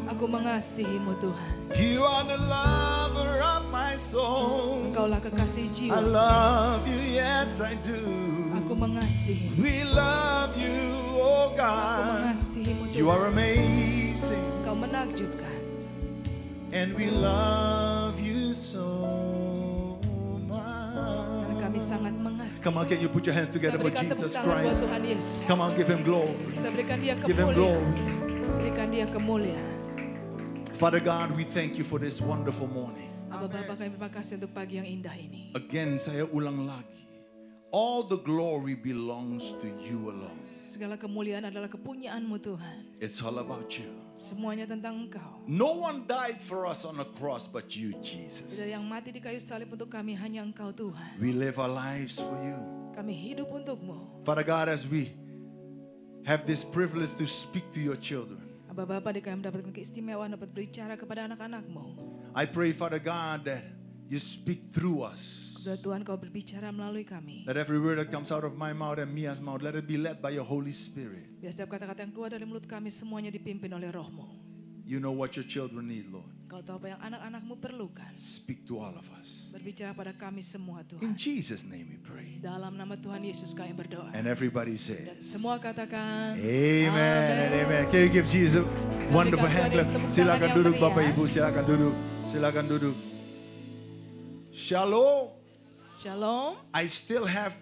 [SPEAKER 4] Aku mengasihimu Tuhan.
[SPEAKER 5] You are the lover of my soul.
[SPEAKER 4] Engkaulah kekasih
[SPEAKER 5] I
[SPEAKER 4] jiwa.
[SPEAKER 5] love you, yes I do.
[SPEAKER 4] Aku mengasihimu.
[SPEAKER 5] We love you, oh
[SPEAKER 4] Aku
[SPEAKER 5] God.
[SPEAKER 4] mengasihimu
[SPEAKER 5] You
[SPEAKER 4] Tuhan.
[SPEAKER 5] are amazing,
[SPEAKER 4] Engkau menakjubkan.
[SPEAKER 5] and we love you so
[SPEAKER 4] Dan kami
[SPEAKER 5] much.
[SPEAKER 4] sangat mengasihi.
[SPEAKER 5] Come on, can you put your hands
[SPEAKER 4] Saya
[SPEAKER 5] together for
[SPEAKER 4] berikan tepuk
[SPEAKER 5] Jesus
[SPEAKER 4] tangan buat
[SPEAKER 5] Christ?
[SPEAKER 4] Tuhan Yesus.
[SPEAKER 5] Come on, give him glory.
[SPEAKER 4] Saya berikan dia
[SPEAKER 5] Give him
[SPEAKER 4] kemuliaan.
[SPEAKER 5] glory.
[SPEAKER 4] Berikan dia kemuliaan.
[SPEAKER 5] Father God, we thank you for this wonderful morning.
[SPEAKER 4] Abah Bapa, kami terima kasih untuk pagi yang indah ini.
[SPEAKER 5] Again, saya ulang lagi. All the glory belongs to you alone.
[SPEAKER 4] Segala kemuliaan adalah kepunyaanmu Tuhan.
[SPEAKER 5] It's all about you.
[SPEAKER 4] Semuanya tentang Engkau.
[SPEAKER 5] No one died for us on the cross but you,
[SPEAKER 4] Tidak
[SPEAKER 5] Jesus.
[SPEAKER 4] yang mati di kayu salib untuk kami, hanya Engkau Tuhan.
[SPEAKER 5] We live our lives for you.
[SPEAKER 4] Kami hidup untukmu.
[SPEAKER 5] Father God, as we have this privilege to speak to your children,
[SPEAKER 4] Abah Bapa, kami mendapatkan keistimewaan dapat berbicara kepada anak-anakmu.
[SPEAKER 5] I pray, Father God, that you speak through us.
[SPEAKER 4] Kepada Tuhan kau berbicara melalui kami.
[SPEAKER 5] That every word that comes out of my mouth and Mia's mouth, let it be led by your Holy Spirit.
[SPEAKER 4] Biar setiap kata-kata yang keluar dari mulut kami semuanya dipimpin oleh rohmu.
[SPEAKER 5] You know what your children need, Lord.
[SPEAKER 4] Kau tahu apa yang anak-anakmu perlukan.
[SPEAKER 5] Speak to all of us.
[SPEAKER 4] Berbicara pada kami semua
[SPEAKER 5] In
[SPEAKER 4] Tuhan.
[SPEAKER 5] Jesus' name we pray.
[SPEAKER 4] Dalam nama Tuhan Yesus kami berdoa.
[SPEAKER 5] And everybody
[SPEAKER 4] Dan
[SPEAKER 5] says,
[SPEAKER 4] semua katakan
[SPEAKER 5] Amen and amen. Can you give Jesus a wonderful hand clap? Silakan duduk Bapak Ibu, silakan duduk. Silakan duduk. Shalom.
[SPEAKER 4] Shalom.
[SPEAKER 5] I still have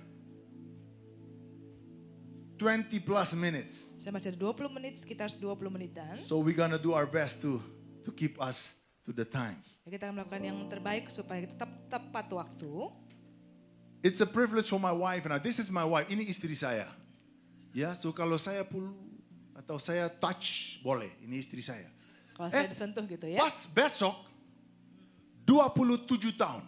[SPEAKER 5] 20 plus minutes.
[SPEAKER 4] Saya masih ada 20 menit, sekitar 20 menitan.
[SPEAKER 5] So we're gonna do our best to keep us to the time.
[SPEAKER 4] Ya, kita akan melakukan yang terbaik supaya kita tetap tepat waktu.
[SPEAKER 5] It's a privilege for my wife and I. This is my wife. Ini istri saya. Ya, so kalau saya puluh atau saya touch boleh. Ini istri saya.
[SPEAKER 4] Kalau saya disentuh gitu ya.
[SPEAKER 5] Pas besok 27 tahun.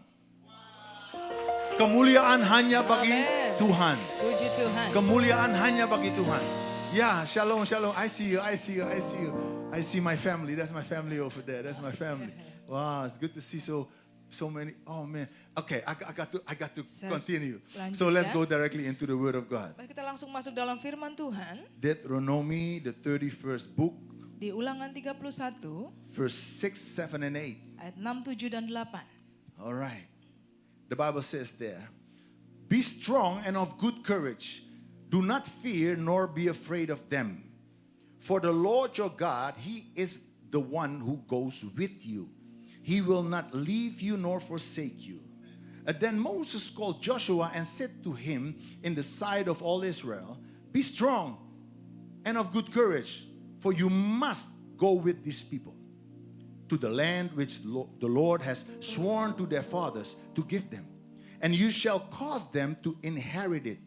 [SPEAKER 5] Kemuliaan hanya bagi
[SPEAKER 4] Amen.
[SPEAKER 5] Tuhan.
[SPEAKER 4] Puji Tuhan.
[SPEAKER 5] Kemuliaan hanya bagi Tuhan. Ya, shalom, shalom. I see you, I see you, I see you. I see my family. That's my family over there. That's my family. Wow, it's good to see so many. Oh man. Okay, I got to
[SPEAKER 4] Saya
[SPEAKER 5] continue.
[SPEAKER 4] lanjut
[SPEAKER 5] So let's
[SPEAKER 4] ya.
[SPEAKER 5] go directly into the Word of God.
[SPEAKER 4] Mari kita langsung masuk dalam firman Tuhan.
[SPEAKER 5] Deuteronomy, the 31st book,
[SPEAKER 4] Di Ulangan 31
[SPEAKER 5] verse 6, 7, and 8.
[SPEAKER 4] ayat 6, 7 dan 8.
[SPEAKER 5] All right. The Bible says there, be strong and of good courage. Do not fear nor be afraid of them. For the Lord your God, He is the one who goes with you. He will not leave you nor forsake you. And then Moses called Joshua and said to him in the sight of all Israel, be strong and of good courage, for you must go with these people to the land which the Lord has sworn to their fathers to give them. And you shall cause them to inherit it.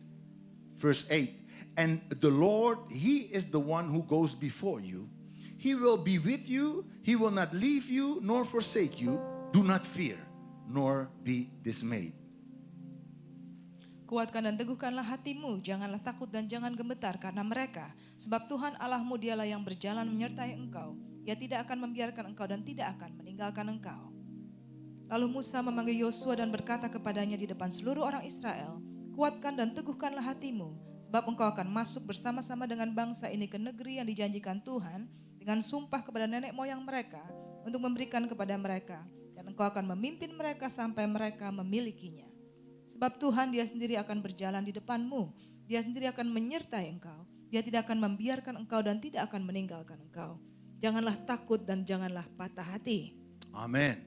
[SPEAKER 5] Verse 8. And the Lord, He is the one who goes before you. He will be with you. He will not leave you nor forsake you. Do not fear, nor be dismayed.
[SPEAKER 4] Kuatkan dan teguhkanlah hatimu, janganlah takut dan jangan gemetar karena mereka. Sebab Tuhan Allahmu dialah yang berjalan menyertai engkau. Ia tidak akan membiarkan engkau dan tidak akan meninggalkan engkau. Lalu Musa memanggil Yosua dan berkata kepadanya di depan seluruh orang Israel, kuatkan dan teguhkanlah hatimu, sebab engkau akan masuk bersama-sama dengan bangsa ini ke negeri yang dijanjikan Tuhan dengan sumpah kepada nenek moyang mereka untuk memberikan kepada mereka. Dan engkau akan memimpin mereka sampai mereka memilikinya. Sebab Tuhan Dia sendiri akan berjalan di depanmu. Dia sendiri akan menyertai engkau. Dia tidak akan membiarkan engkau dan tidak akan meninggalkan engkau. Janganlah takut dan janganlah patah hati.
[SPEAKER 5] Amen.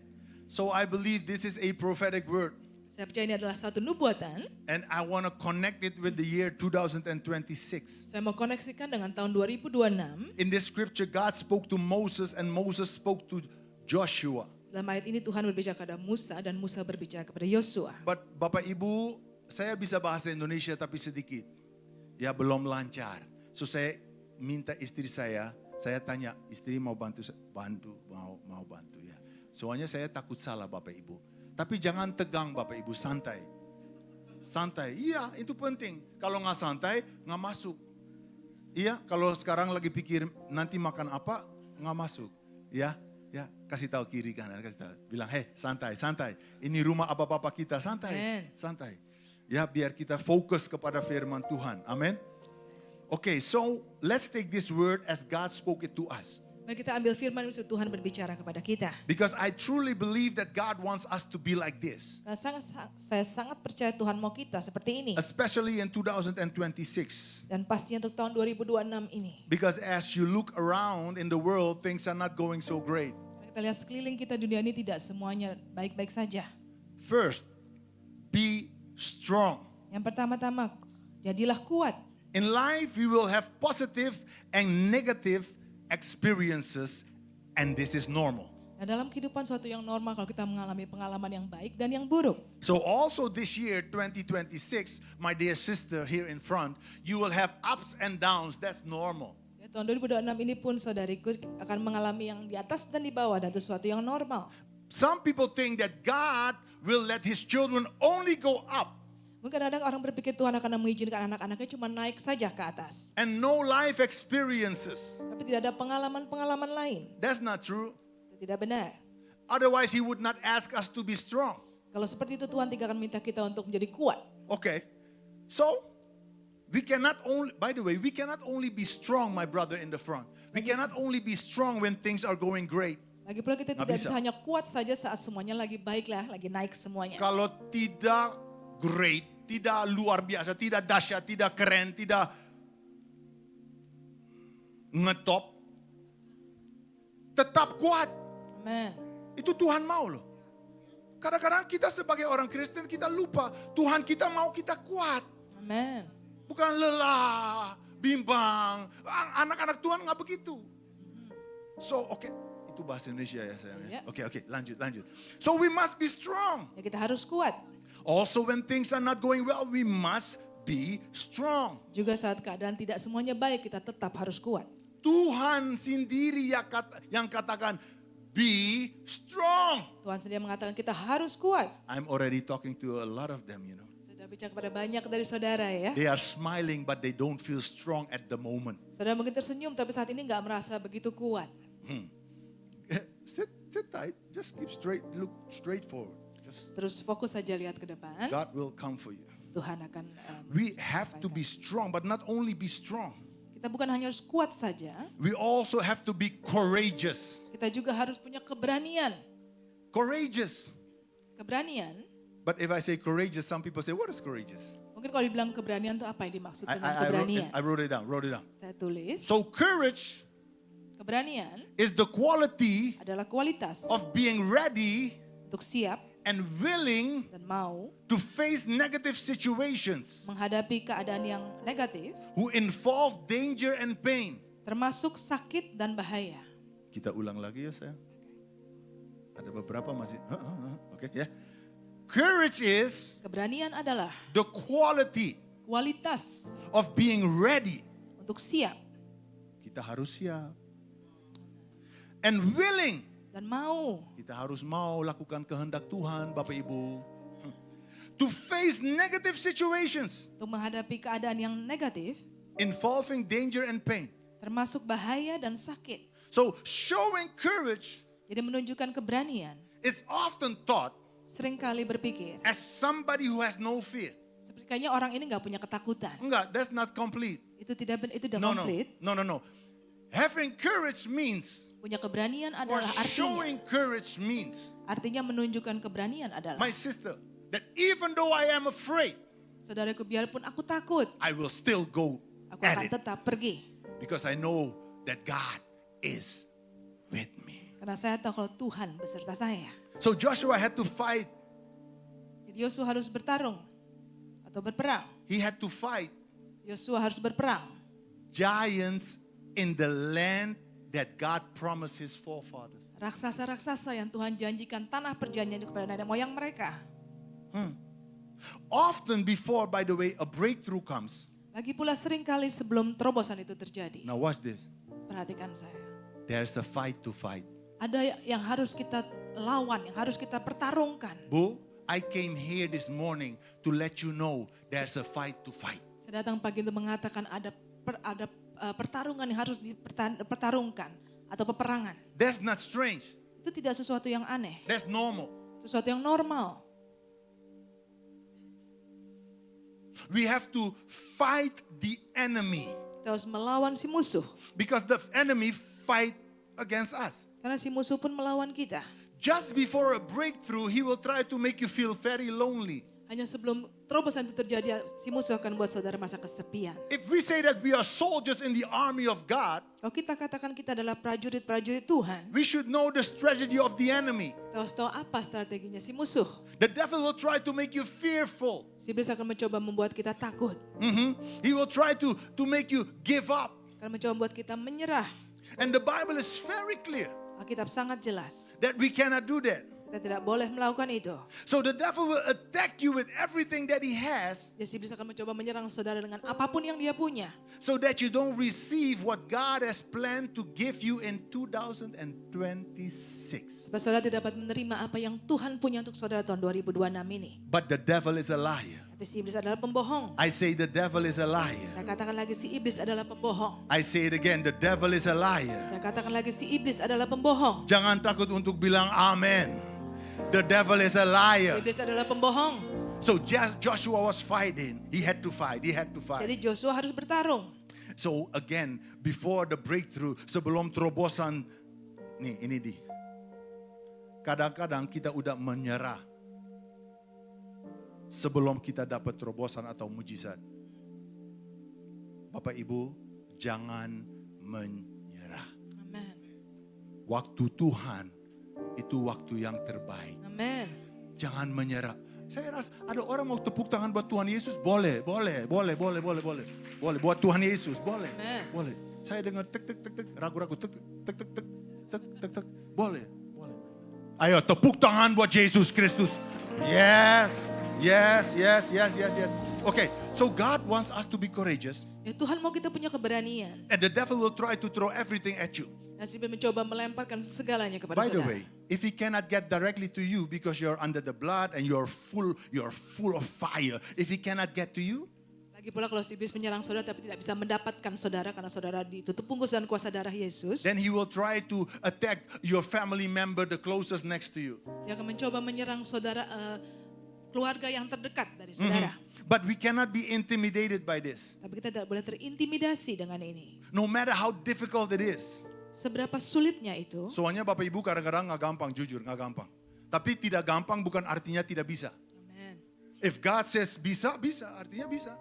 [SPEAKER 5] So I believe this is a prophetic word.
[SPEAKER 4] Saya percaya ini adalah satu nubuatan.
[SPEAKER 5] And I want to connect it with the year 2026.
[SPEAKER 4] Saya mau koneksikan dengan tahun 2026.
[SPEAKER 5] In this scripture, God spoke to Moses and Moses spoke to Joshua.
[SPEAKER 4] Dalam ayat ini Tuhan berbicara kepada Musa dan Musa berbicara kepada Yosua.
[SPEAKER 5] But Bapak Ibu, saya bisa bahasa Indonesia tapi sedikit. Ya belum lancar. So saya minta istri saya tanya, istri mau bantu, mau bantu ya. Soalnya saya takut salah Bapak Ibu. Tapi jangan tegang Bapak Ibu, santai. Santai, iya itu penting. Kalau nggak santai, nggak masuk. Iya, kalau sekarang lagi pikir nanti makan apa, nggak masuk. Ya, kasih tahu kiri kanan, kasih tahu. Bilang, santai, santai. Ini rumah apa-apa kita, santai,
[SPEAKER 4] Amen.
[SPEAKER 5] santai. Ya, biar kita fokus kepada firman Tuhan. Amin. Okay, so let's take this word as God spoke it to us.
[SPEAKER 4] Mari kita ambil firman itu Tuhan berbicara kepada kita.
[SPEAKER 5] Because I truly believe that God wants us to be like this.
[SPEAKER 4] Karena saya sangat percaya Tuhan mau kita seperti ini.
[SPEAKER 5] Especially in 2026.
[SPEAKER 4] Dan pastinya untuk tahun 2026 ini.
[SPEAKER 5] Because as you look around in the world, things are not going so great.
[SPEAKER 4] Karena kita lihat sekeliling kita dunia ini tidak semuanya baik-baik saja.
[SPEAKER 5] First, be strong.
[SPEAKER 4] Yang pertama-tama, jadilah kuat.
[SPEAKER 5] In life, you will have positive and negative experiences, and this is normal.
[SPEAKER 4] Nah, dalam kehidupan suatu yang normal kalau kita mengalami pengalaman yang baik dan yang buruk.
[SPEAKER 5] So also this year, 2026, my dear sister here in front, you will have ups and downs. That's normal.
[SPEAKER 4] Ya, tahun 2026 ini pun saudariku akan mengalami yang di atas dan di bawah dan itu suatu yang normal.
[SPEAKER 5] Some people think that God will let his children only go up
[SPEAKER 4] Mungkin kadang orang berpikir Tuhan akan mengizinkan anak-anaknya cuma naik saja ke atas.
[SPEAKER 5] and no life experiences.
[SPEAKER 4] Tapi tidak ada pengalaman-pengalaman lain.
[SPEAKER 5] That's not true.
[SPEAKER 4] Itu tidak benar.
[SPEAKER 5] Otherwise, he would not ask us to be strong.
[SPEAKER 4] Kalau seperti itu Tuhan tidak akan minta kita untuk menjadi kuat.
[SPEAKER 5] Okay. So, we cannot only, by the way, we cannot only be strong, my brother in the front. We cannot only be strong when things are going great.
[SPEAKER 4] Lagi pula kita
[SPEAKER 5] Nggak
[SPEAKER 4] tidak
[SPEAKER 5] bisa.
[SPEAKER 4] bisa hanya kuat saja saat semuanya lagi baiklah, lagi naik semuanya.
[SPEAKER 5] Kalau tidak great, tidak luar biasa, tidak dahsyat, tidak keren, tidak ngetop, tetap kuat.
[SPEAKER 4] Amen.
[SPEAKER 5] Itu Tuhan mau loh. Kadang-kadang kita sebagai orang Kristen kita lupa Tuhan kita mau kita kuat.
[SPEAKER 4] Amen.
[SPEAKER 5] Bukan lelah, bimbang. Anak-anak Tuhan nggak begitu. So, oke. Itu bahasa Indonesia ya sayang.
[SPEAKER 4] Ya.
[SPEAKER 5] Oke, lanjut. So we must be strong.
[SPEAKER 4] Ya kita harus kuat.
[SPEAKER 5] Also when things are not going well, we must be strong.
[SPEAKER 4] Juga saat keadaan tidak semuanya baik, kita tetap harus kuat.
[SPEAKER 5] Tuhan sendiri yang katakan, be strong.
[SPEAKER 4] Tuhan sendiri mengatakan kita harus kuat.
[SPEAKER 5] I'm already talking to a lot of them, you know.
[SPEAKER 4] Saya sudah bicara kepada banyak dari saudara ya.
[SPEAKER 5] They are smiling but they don't feel strong at the moment.
[SPEAKER 4] Saudara mungkin tersenyum tapi saat ini nggak merasa begitu kuat.
[SPEAKER 5] Sit tight, just keep straight, look straight forward. Just,
[SPEAKER 4] Terus fokus saja lihat ke depan.
[SPEAKER 5] God will come for you.
[SPEAKER 4] Tuhan akan
[SPEAKER 5] We have to be strong, but not only be strong.
[SPEAKER 4] kita bukan hanya harus kuat saja,
[SPEAKER 5] We also have to be courageous.
[SPEAKER 4] kita juga harus punya keberanian.
[SPEAKER 5] Courageous.
[SPEAKER 4] Keberanian,
[SPEAKER 5] But if I say courageous, some people say, what is courageous?
[SPEAKER 4] mungkin kalau dibilang keberanian itu apa yang dimaksud dengan
[SPEAKER 5] I
[SPEAKER 4] keberanian?
[SPEAKER 5] wrote it down.
[SPEAKER 4] Saya tulis,
[SPEAKER 5] So courage
[SPEAKER 4] keberanian
[SPEAKER 5] is the quality
[SPEAKER 4] adalah kualitas
[SPEAKER 5] of being ready
[SPEAKER 4] untuk siap
[SPEAKER 5] and willing
[SPEAKER 4] dan mau
[SPEAKER 5] to face negative situations
[SPEAKER 4] menghadapi keadaan yang negatif,
[SPEAKER 5] who involve danger and pain.
[SPEAKER 4] termasuk sakit dan bahaya.
[SPEAKER 5] Kita ulang lagi ya sayang. Ada beberapa masih. Oke ya. Courage is
[SPEAKER 4] Keberanian adalah
[SPEAKER 5] the quality
[SPEAKER 4] kualitas
[SPEAKER 5] of being ready.
[SPEAKER 4] untuk siap
[SPEAKER 5] Kita harus siap. And willing.
[SPEAKER 4] dan mau
[SPEAKER 5] Kita harus mau lakukan kehendak Tuhan, Bapak Ibu. To face negative situations
[SPEAKER 4] untuk menghadapi keadaan yang negatif,
[SPEAKER 5] involving danger and pain.
[SPEAKER 4] termasuk bahaya dan sakit.
[SPEAKER 5] So showing courage
[SPEAKER 4] Jadi menunjukkan keberanian,
[SPEAKER 5] is often thought
[SPEAKER 4] seringkali berpikir,
[SPEAKER 5] as somebody who has no fear.
[SPEAKER 4] seperti kayaknya orang ini nggak punya ketakutan.
[SPEAKER 5] Enggak, that's not complete.
[SPEAKER 4] Itu tidak udah
[SPEAKER 5] No.
[SPEAKER 4] komplit.
[SPEAKER 5] Having courage means,
[SPEAKER 4] Punya keberanian
[SPEAKER 5] or
[SPEAKER 4] adalah
[SPEAKER 5] showing courage means,
[SPEAKER 4] artinya menunjukkan keberanian adalah,
[SPEAKER 5] my sister, that even though I am afraid,
[SPEAKER 4] saudaraku biarpun aku takut,
[SPEAKER 5] I will still go
[SPEAKER 4] aku
[SPEAKER 5] at
[SPEAKER 4] akan
[SPEAKER 5] it.
[SPEAKER 4] tetap pergi.
[SPEAKER 5] Because I know that God is with me.
[SPEAKER 4] Karena saya tahu kalau Tuhan beserta saya.
[SPEAKER 5] So Joshua had to fight.
[SPEAKER 4] Jadi Yosua harus bertarung atau berperang.
[SPEAKER 5] He had to fight
[SPEAKER 4] Yosua harus berperang
[SPEAKER 5] giants in the land that God promised his forefathers.
[SPEAKER 4] raksasa-raksasa yang Tuhan janjikan tanah perjanjian itu kepada nenek moyang mereka.
[SPEAKER 5] Often before, by the way, a breakthrough comes.
[SPEAKER 4] Lagi pula sering kali sebelum terobosan itu terjadi.
[SPEAKER 5] Now watch this.
[SPEAKER 4] Perhatikan saya.
[SPEAKER 5] There's a fight to fight.
[SPEAKER 4] Ada yang harus kita lawan, yang harus kita pertarungkan.
[SPEAKER 5] Bu, I came here this morning to let you know there's a fight to fight.
[SPEAKER 4] Saya datang pagi untuk mengatakan ada pertarungan yang harus dipertarungkan atau peperangan.
[SPEAKER 5] That's not strange.
[SPEAKER 4] Itu tidak sesuatu yang aneh,
[SPEAKER 5] That's normal.
[SPEAKER 4] sesuatu yang normal.
[SPEAKER 5] We have to fight the enemy
[SPEAKER 4] Kita harus melawan si musuh.
[SPEAKER 5] because the enemy fight against us.
[SPEAKER 4] Karena si musuh pun melawan kita.
[SPEAKER 5] Just before a breakthrough, he will try to make you feel very lonely.
[SPEAKER 4] Hanya sebelum terobosan itu terjadi, si musuh akan buat saudara merasa kesepian.
[SPEAKER 5] If we say that we are soldiers in the army of God,
[SPEAKER 4] Kalau kita katakan kita adalah prajurit-prajurit Tuhan,
[SPEAKER 5] we should know the strategy of the enemy.
[SPEAKER 4] kita harus tahu apa strateginya si musuh.
[SPEAKER 5] The devil will try to make you fearful.
[SPEAKER 4] Si iblis akan mencoba membuat kita takut.
[SPEAKER 5] He will try to make you give up.
[SPEAKER 4] Akan mencoba membuat kita menyerah.
[SPEAKER 5] And the Bible is very clear
[SPEAKER 4] Alkitab sangat jelas.
[SPEAKER 5] that we cannot do that.
[SPEAKER 4] Kita tidak boleh melakukan itu.
[SPEAKER 5] So the devil will attack you with everything that he has
[SPEAKER 4] Jadi si iblis akan mencoba menyerang saudara dengan apapun yang dia punya.
[SPEAKER 5] so that you don't receive what God has planned to give you in 2026.
[SPEAKER 4] Supaya saudara tidak dapat menerima apa yang Tuhan punya untuk saudara tahun 2026 ini.
[SPEAKER 5] But the devil is a liar.
[SPEAKER 4] Tapi si iblis adalah pembohong.
[SPEAKER 5] I say the devil is a liar.
[SPEAKER 4] Saya katakan lagi si iblis adalah pembohong.
[SPEAKER 5] I say it again, the devil is a liar.
[SPEAKER 4] Saya katakan lagi si iblis adalah pembohong.
[SPEAKER 5] Jangan takut untuk bilang amen. The devil is a liar.
[SPEAKER 4] Iblis adalah pembohong.
[SPEAKER 5] So Joshua was fighting. He had to fight. He had to fight.
[SPEAKER 4] Jadi Joshua harus bertarung.
[SPEAKER 5] So again, before the breakthrough, sebelum terobosan, nih ini di. Kadang-kadang kita udah menyerah sebelum kita dapat terobosan atau mujizat. Bapak Ibu, jangan menyerah.
[SPEAKER 4] Amin.
[SPEAKER 5] Waktu Tuhan itu waktu yang terbaik.
[SPEAKER 4] Amin.
[SPEAKER 5] Jangan menyerah. Saya rasa ada orang mau tepuk tangan buat Tuhan Yesus, boleh. Buat Tuhan Yesus, boleh.
[SPEAKER 4] Amen.
[SPEAKER 5] Boleh. Saya dengar tek tek tek tek, ragu-ragu tek tek tek tek tek tek tek tek. Boleh. Ayo tepuk tangan buat Yesus Kristus. Yes. Okay, so God wants us to be courageous,
[SPEAKER 4] Ya Tuhan mau kita punya keberanian.
[SPEAKER 5] and the devil will try to throw everything at you.
[SPEAKER 4] Nah, si iblis mencoba melemparkan segalanya kepada
[SPEAKER 5] By the
[SPEAKER 4] saudara.
[SPEAKER 5] way, if he cannot get directly to you because you're under the blood and you're full of fire, if he cannot get to you,
[SPEAKER 4] Lagi pula kalau si iblis menyerang saudara tapi tidak bisa mendapatkan saudara karena saudara ditutup bungkus dan kuasa darah Yesus.
[SPEAKER 5] then he will try to attack your family member, the closest next to you.
[SPEAKER 4] Dia akan mencoba menyerang saudara, keluarga yang terdekat dari saudara.
[SPEAKER 5] But we cannot be intimidated by this.
[SPEAKER 4] Tapi kita tidak boleh terintimidasi dengan ini.
[SPEAKER 5] No matter how difficult it is.
[SPEAKER 4] Seberapa sulitnya itu.
[SPEAKER 5] Soalnya Bapak Ibu kadang-kadang nggak gampang, jujur nggak gampang. Tapi tidak gampang bukan artinya tidak bisa.
[SPEAKER 4] Amen.
[SPEAKER 5] If God says bisa, bisa, artinya bisa.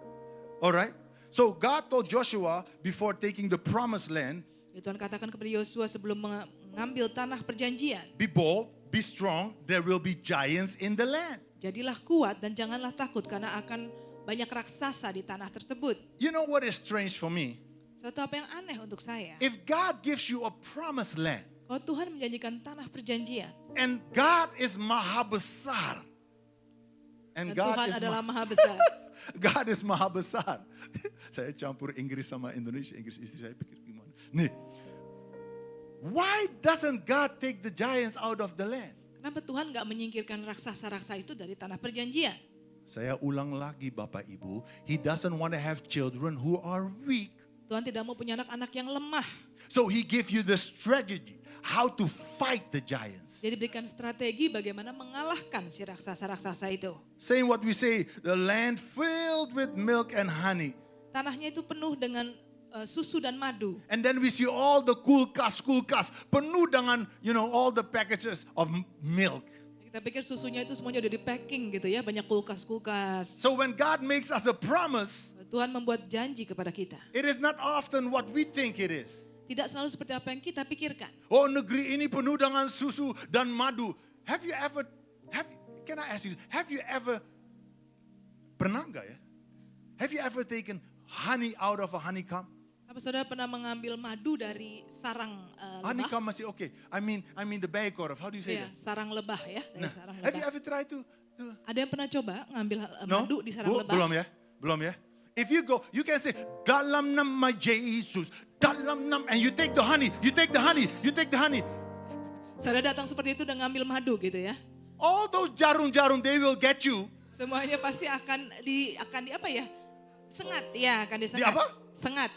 [SPEAKER 5] Alright? So God told Joshua before taking the promised land,
[SPEAKER 4] Ya, Tuhan katakan kepada Yosua sebelum mengambil tanah perjanjian.
[SPEAKER 5] be bold, be strong, there will be giants in the land.
[SPEAKER 4] Jadilah kuat dan janganlah takut karena akan banyak raksasa di tanah tersebut.
[SPEAKER 5] You know what is strange for me?
[SPEAKER 4] Suatu apa yang aneh untuk saya.
[SPEAKER 5] If God gives you a promised land,
[SPEAKER 4] Kalau Tuhan menjanjikan tanah perjanjian.
[SPEAKER 5] and God is Maha Besar, and
[SPEAKER 4] Dan
[SPEAKER 5] God
[SPEAKER 4] Tuhan
[SPEAKER 5] is
[SPEAKER 4] adalah maha besar.
[SPEAKER 5] God is Maha Besar. Saya campur Inggris sama Indonesia, Inggris istri saya pikir gimana. Nih, why doesn't God take the giants out of the land?
[SPEAKER 4] Kenapa Tuhan gak menyingkirkan raksasa-raksasa itu dari tanah perjanjian?
[SPEAKER 5] Saya ulang lagi Bapak Ibu, He doesn't want to have children who are weak.
[SPEAKER 4] Tuhan tidak mau punya anak-anak yang lemah.
[SPEAKER 5] So He give you the strategy how to fight the giants.
[SPEAKER 4] Jadi berikan strategi bagaimana mengalahkan si raksasa-raksasa itu.
[SPEAKER 5] Saying what we say, the land filled with milk and honey.
[SPEAKER 4] Tanahnya itu penuh dengan susu dan madu.
[SPEAKER 5] And then we see all the kulkas penuh dengan all the packages of milk.
[SPEAKER 4] Kita pikir susunya itu semuanya udah di packing gitu ya, banyak kulkas-kulkas.
[SPEAKER 5] So when God makes us a promise,
[SPEAKER 4] Tuhan membuat janji kepada kita.
[SPEAKER 5] it is not often what we think it is.
[SPEAKER 4] Tidak selalu seperti apa yang kita pikirkan.
[SPEAKER 5] Oh, negeri ini penuh dengan susu dan madu. can I ask you, have you ever, pernah nggak ya? Have you ever taken honey out of a honeycomb?
[SPEAKER 4] Apa saudara pernah mengambil madu dari sarang lebah?
[SPEAKER 5] Honeycomb masih okay. I mean the baker of, how do you say
[SPEAKER 4] Iya,
[SPEAKER 5] that?
[SPEAKER 4] sarang lebah ya, dari
[SPEAKER 5] Nah,
[SPEAKER 4] sarang
[SPEAKER 5] have you
[SPEAKER 4] lebah.
[SPEAKER 5] ever tried to
[SPEAKER 4] Ada yang pernah coba ngambil
[SPEAKER 5] no?
[SPEAKER 4] madu di sarang lebah?
[SPEAKER 5] Belum ya? Belum ya? If you go, you can say, dalam nama Yesus, dalam nama, and you take the honey, you take the honey, you take the honey.
[SPEAKER 4] Saudara datang seperti itu dan ngambil madu gitu ya.
[SPEAKER 5] All those jarum-jarum, they will get you.
[SPEAKER 4] Semuanya pasti akan di apa ya? Sengat, ya akan disengat.
[SPEAKER 5] Di apa?
[SPEAKER 4] Sengat,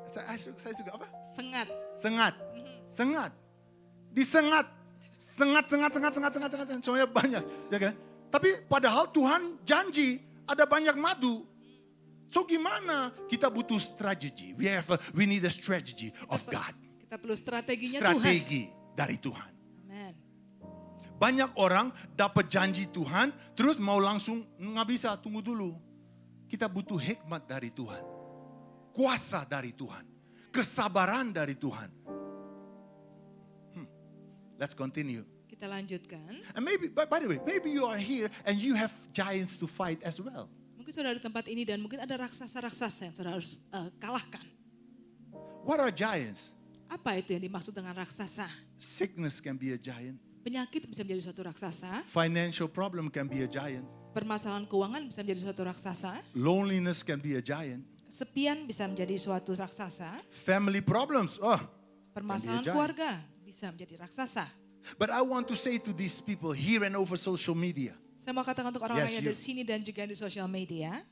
[SPEAKER 5] Saya suka apa?
[SPEAKER 4] sengat.
[SPEAKER 5] Sengat. Sengat. Disengat. Sengat. Semuanya banyak. Ya kan? Tapi padahal Tuhan janji ada banyak madu. So gimana? Kita butuh strategi. We need a strategy of God.
[SPEAKER 4] Kita perlu strateginya Tuhan.
[SPEAKER 5] Strategi dari Tuhan.
[SPEAKER 4] Amen.
[SPEAKER 5] Banyak orang dapat janji Tuhan, terus mau langsung, nggak bisa, tunggu dulu. Kita butuh hikmat dari Tuhan. Kuasa dari Tuhan. Kesabaran dari Tuhan. Let's continue.
[SPEAKER 4] Kita lanjutkan.
[SPEAKER 5] And maybe, by the way, maybe you are here and you have giants to fight as well.
[SPEAKER 4] Mungkin saudara di tempat ini dan mungkin ada raksasa-raksasa yang saudara harus kalahkan.
[SPEAKER 5] What are giants?
[SPEAKER 4] Apa itu yang dimaksud dengan raksasa?
[SPEAKER 5] Sickness can be a giant.
[SPEAKER 4] Penyakit bisa menjadi suatu raksasa.
[SPEAKER 5] Financial problem can be a giant.
[SPEAKER 4] Permasalahan keuangan bisa menjadi suatu raksasa.
[SPEAKER 5] Loneliness can be a giant.
[SPEAKER 4] Kesepian bisa menjadi suatu raksasa.
[SPEAKER 5] Family problems,
[SPEAKER 4] Permasalahan
[SPEAKER 5] giant.
[SPEAKER 4] keluarga bisa menjadi raksasa.
[SPEAKER 5] But I want to say to these people here and over social media,
[SPEAKER 4] Saya mau katakan untuk orang-orang
[SPEAKER 5] Yes,
[SPEAKER 4] yang
[SPEAKER 5] you.
[SPEAKER 4] di sini dan juga di sosial media.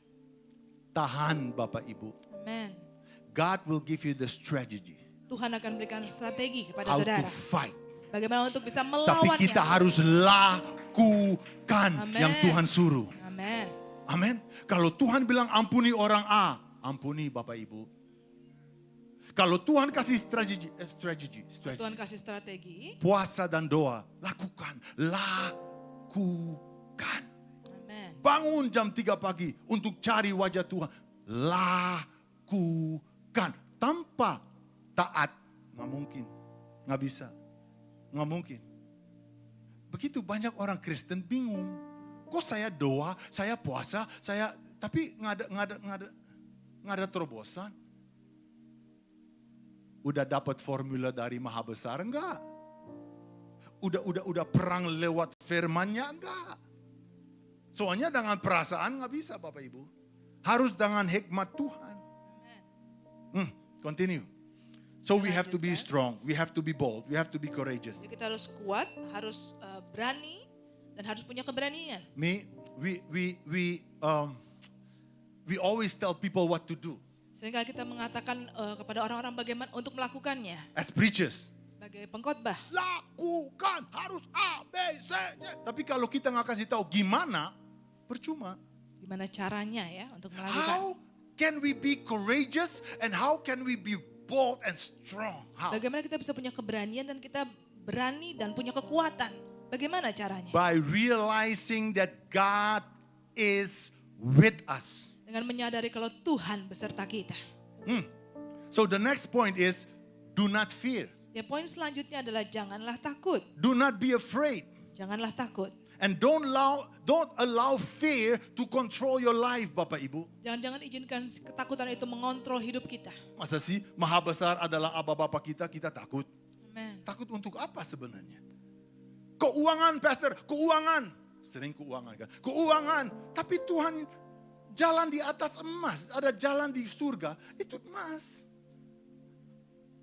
[SPEAKER 5] tahan Bapak Ibu.
[SPEAKER 4] Amen.
[SPEAKER 5] God will give you the strategy
[SPEAKER 4] Tuhan akan berikan strategi kepada
[SPEAKER 5] how to
[SPEAKER 4] saudara.
[SPEAKER 5] fight.
[SPEAKER 4] Bagaimana untuk bisa
[SPEAKER 5] Tapi
[SPEAKER 4] melawannya.
[SPEAKER 5] kita harus lakukan
[SPEAKER 4] Amen.
[SPEAKER 5] yang Tuhan suruh.
[SPEAKER 4] Amen.
[SPEAKER 5] Amin. Kalau Tuhan bilang ampuni orang A, ampuni Bapak Ibu. Kalau Tuhan kasih strategi.
[SPEAKER 4] Tuhan kasih strategi.
[SPEAKER 5] Puasa dan doa, lakukan.
[SPEAKER 4] Amen.
[SPEAKER 5] Bangun jam 3 pagi untuk cari wajah Tuhan. Lakukan. Tanpa taat, nggak mungkin. Nggak bisa. Nggak mungkin. Begitu banyak orang Kristen bingung. Kok saya doa, saya puasa, tapi nggak ada terobosan. Udah dapat formula dari Maha Besar enggak? Udah perang lewat firman-Nya enggak? Soalnya dengan perasaan nggak bisa Bapak Ibu. Harus dengan hikmat Tuhan. Continue. So we have to be strong, we have to be bold, we have to be courageous.
[SPEAKER 4] Jadi kita harus kuat, harus berani, dan harus punya keberanian.
[SPEAKER 5] We always tell people what to do
[SPEAKER 4] Seringkali kita mengatakan kepada orang-orang bagaimana untuk melakukannya.
[SPEAKER 5] as preachers.
[SPEAKER 4] Sebagai pengkhotbah.
[SPEAKER 5] Lakukan, harus A, B, C, D. Tapi kalau kita nggak kasih tahu gimana, percuma.
[SPEAKER 4] Gimana caranya ya untuk melakukan.
[SPEAKER 5] How can we be courageous and how can we be bold and strong? How?
[SPEAKER 4] Bagaimana kita bisa punya keberanian dan kita berani dan punya kekuatan. Bagaimana caranya?
[SPEAKER 5] By realizing that God is with us.
[SPEAKER 4] Dengan menyadari kalau Tuhan beserta kita.
[SPEAKER 5] So the next point is, do not fear.
[SPEAKER 4] Ya, poin selanjutnya adalah janganlah takut.
[SPEAKER 5] Do not be afraid.
[SPEAKER 4] Janganlah takut.
[SPEAKER 5] And don't allow fear to control your life, Bapak Ibu.
[SPEAKER 4] Jangan-jangan izinkan ketakutan itu mengontrol hidup kita.
[SPEAKER 5] Masa sih Maha Besar adalah Aba Bapa kita takut?
[SPEAKER 4] Amen.
[SPEAKER 5] Takut untuk apa sebenarnya? Keuangan, Pastor, keuangan. Sering keuangan kan? Keuangan. Tapi Tuhan jalan di atas emas, ada jalan di surga, itu emas.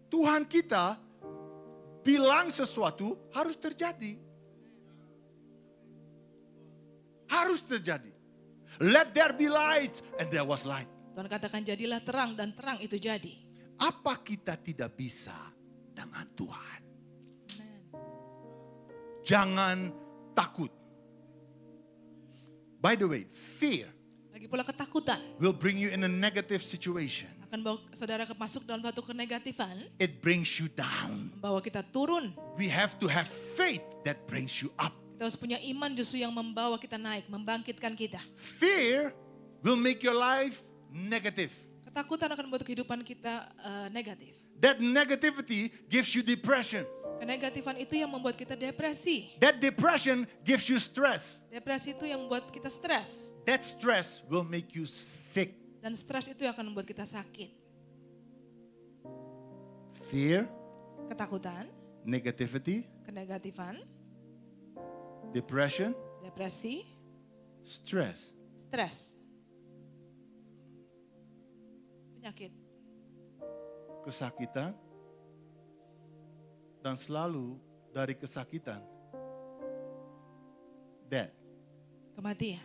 [SPEAKER 5] Tuhan kita bilang sesuatu harus terjadi. Harus terjadi. Let there be light, and there was light.
[SPEAKER 4] Tuhan katakan jadilah terang dan terang itu jadi.
[SPEAKER 5] Apa kita tidak bisa dengan Tuhan?
[SPEAKER 4] Amen.
[SPEAKER 5] Jangan takut. By the way, fear
[SPEAKER 4] Lagi pula ketakutan
[SPEAKER 5] will bring you in a negative situation.
[SPEAKER 4] akan bawa saudara masuk dalam suatu kenegatifan,
[SPEAKER 5] It brings you down.
[SPEAKER 4] membawa kita turun.
[SPEAKER 5] We have to have faith that brings you up.
[SPEAKER 4] Kita harus punya iman justru yang membawa kita naik, membangkitkan kita.
[SPEAKER 5] Fear will make your life negative.
[SPEAKER 4] Ketakutan akan membuat kehidupan kita negatif.
[SPEAKER 5] That negativity gives you depression.
[SPEAKER 4] Kenegatifan itu yang membuat kita depresi.
[SPEAKER 5] That depression gives you stress.
[SPEAKER 4] Depresi itu yang membuat kita stres.
[SPEAKER 5] That stress will make you sick.
[SPEAKER 4] Dan stres itu yang akan membuat kita sakit.
[SPEAKER 5] Fear,
[SPEAKER 4] Ketakutan,
[SPEAKER 5] negativity,
[SPEAKER 4] kenegatifan,
[SPEAKER 5] depression,
[SPEAKER 4] depresi,
[SPEAKER 5] stress.
[SPEAKER 4] stres, penyakit,
[SPEAKER 5] Kesakitan, dan selalu dari kesakitan, death.
[SPEAKER 4] kematian.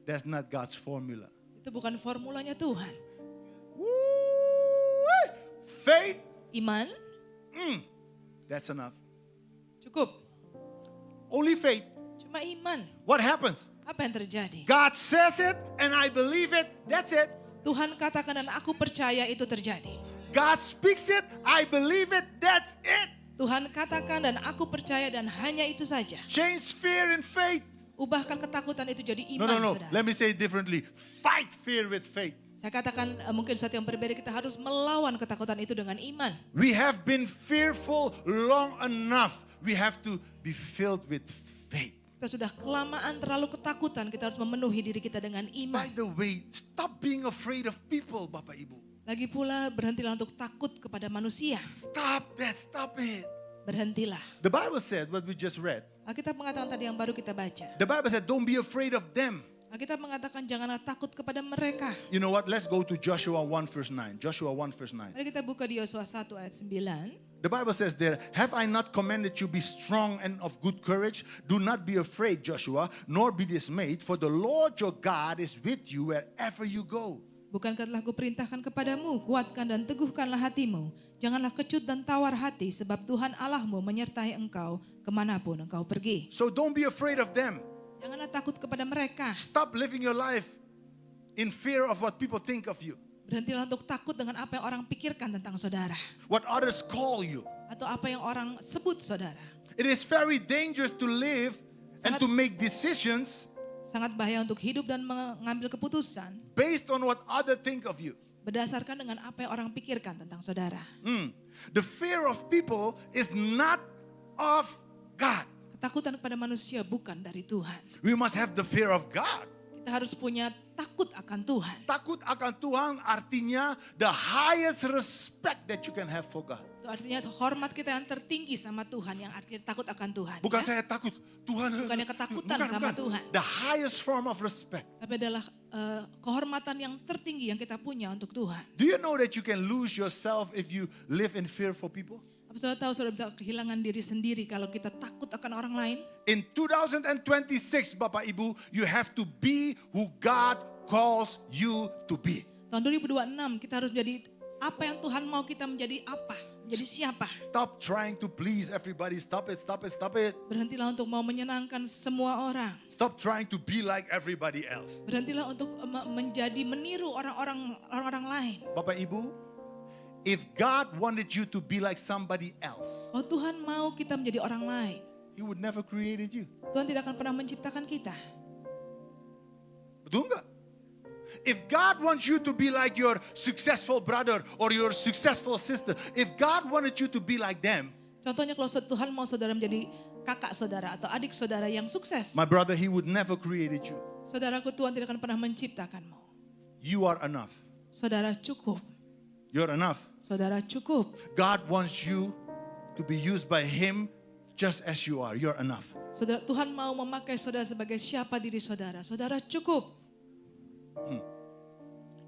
[SPEAKER 5] That's not God's formula.
[SPEAKER 4] Itu bukan formulanya Tuhan.
[SPEAKER 5] Woo! Faith,
[SPEAKER 4] Iman,
[SPEAKER 5] that's enough.
[SPEAKER 4] cukup.
[SPEAKER 5] Only faith.
[SPEAKER 4] Cuma iman.
[SPEAKER 5] What happens?
[SPEAKER 4] Apa yang terjadi?
[SPEAKER 5] God says it and I believe it. That's it.
[SPEAKER 4] Tuhan katakan dan aku percaya itu terjadi.
[SPEAKER 5] God speaks it, I believe it. That's it.
[SPEAKER 4] Tuhan katakan dan aku percaya dan hanya itu saja.
[SPEAKER 5] Change fear in faith.
[SPEAKER 4] Ubahkan ketakutan itu jadi
[SPEAKER 5] No,
[SPEAKER 4] iman,
[SPEAKER 5] no, no.
[SPEAKER 4] saudara.
[SPEAKER 5] Let me say it differently. Fight fear with faith.
[SPEAKER 4] Saya katakan mungkin sesuatu yang berbeda, kita harus melawan ketakutan itu dengan iman.
[SPEAKER 5] We have been fearful long enough. We have to be filled with faith.
[SPEAKER 4] Kita sudah kelamaan terlalu ketakutan, kita harus memenuhi diri kita dengan iman.
[SPEAKER 5] By the way, stop being afraid of people, Bapak Ibu.
[SPEAKER 4] Lagi pula berhentilah untuk takut kepada manusia.
[SPEAKER 5] Stop that, stop it.
[SPEAKER 4] Berhentilah.
[SPEAKER 5] The Bible said what we just read.
[SPEAKER 4] Alkitab mengatakan tadi yang baru kita baca.
[SPEAKER 5] The Bible said don't be afraid of them.
[SPEAKER 4] Alkitab mengatakan janganlah takut kepada mereka.
[SPEAKER 5] You know what? Let's go to Joshua 1 verse 9. Joshua 1 verse 9.
[SPEAKER 4] Mari kita buka di Yosua 1 ayat 9.
[SPEAKER 5] The Bible says there, have I not commanded you be strong and of good courage? Do not be afraid, Joshua, nor be dismayed, for the Lord your God is with you wherever you go.
[SPEAKER 4] Bukankah telah kuperintahkan kepadamu, kuatkan dan teguhkanlah hatimu. Janganlah kecut dan tawar hati, sebab Tuhan Allahmu menyertai engkau kemanapun engkau pergi.
[SPEAKER 5] So don't be afraid of them.
[SPEAKER 4] Janganlah takut kepada mereka.
[SPEAKER 5] Stop living your life in fear of what people think of you,
[SPEAKER 4] Berhentilah untuk takut dengan apa yang orang pikirkan tentang saudara.
[SPEAKER 5] what others call you.
[SPEAKER 4] Atau apa yang orang sebut saudara.
[SPEAKER 5] It is very dangerous to live and to make decisions
[SPEAKER 4] Sangat bahaya untuk hidup dan mengambil keputusan
[SPEAKER 5] based on what others think of you.
[SPEAKER 4] berdasarkan dengan apa yang orang pikirkan tentang saudara.
[SPEAKER 5] The fear of people is not of God.
[SPEAKER 4] Ketakutan kepada manusia bukan dari Tuhan.
[SPEAKER 5] We must have the fear of God.
[SPEAKER 4] Kita harus punya takut akan Tuhan.
[SPEAKER 5] Takut akan Tuhan artinya the highest respect that you can have for God.
[SPEAKER 4] Itu artinya hormat kita yang tertinggi sama Tuhan, yang artinya takut akan Tuhan.
[SPEAKER 5] Bukan
[SPEAKER 4] ya.
[SPEAKER 5] saya takut, Tuhan.
[SPEAKER 4] Bukannya ketakutan sama Tuhan.
[SPEAKER 5] The highest form of respect.
[SPEAKER 4] Tapi adalah kehormatan yang tertinggi yang kita punya untuk Tuhan.
[SPEAKER 5] Do you know that you can lose yourself if you live in fear for people?
[SPEAKER 4] Apa saudara tahu saudara bisa kehilangan diri sendiri kalau kita takut akan orang lain?
[SPEAKER 5] In 2026, Bapak Ibu, you have to be who God calls you to be.
[SPEAKER 4] Tahun 2026 kita harus menjadi apa yang Tuhan mau kita menjadi apa? Menjadi siapa?
[SPEAKER 5] Stop trying to please everybody. Stop it, stop it, stop it.
[SPEAKER 4] Berhentilah untuk mau menyenangkan semua orang.
[SPEAKER 5] Stop trying to be like everybody else.
[SPEAKER 4] Berhentilah untuk menjadi meniru orang-orang lain.
[SPEAKER 5] Bapak Ibu, if God wanted you to be like somebody else,
[SPEAKER 4] Oh Tuhan mau kita menjadi orang lain.
[SPEAKER 5] He would never created you.
[SPEAKER 4] Tuhan tidak akan pernah menciptakan kita.
[SPEAKER 5] Betul nggak? If God wants you to be like your successful brother or your successful sister, if God wanted you to be like them,
[SPEAKER 4] Contohnya kalau Tuhan mau saudara menjadi kakak saudara atau adik saudara yang sukses.
[SPEAKER 5] my brother, He would never created you.
[SPEAKER 4] Saudaraku, Tuhan tidak akan pernah menciptakanmu.
[SPEAKER 5] You are enough.
[SPEAKER 4] Saudara cukup.
[SPEAKER 5] You're enough.
[SPEAKER 4] Saudara cukup.
[SPEAKER 5] God wants you to be used by Him just as you are. You're enough.
[SPEAKER 4] Saudara, Tuhan mau memakai saudara sebagai siapa diri saudara. Saudara cukup.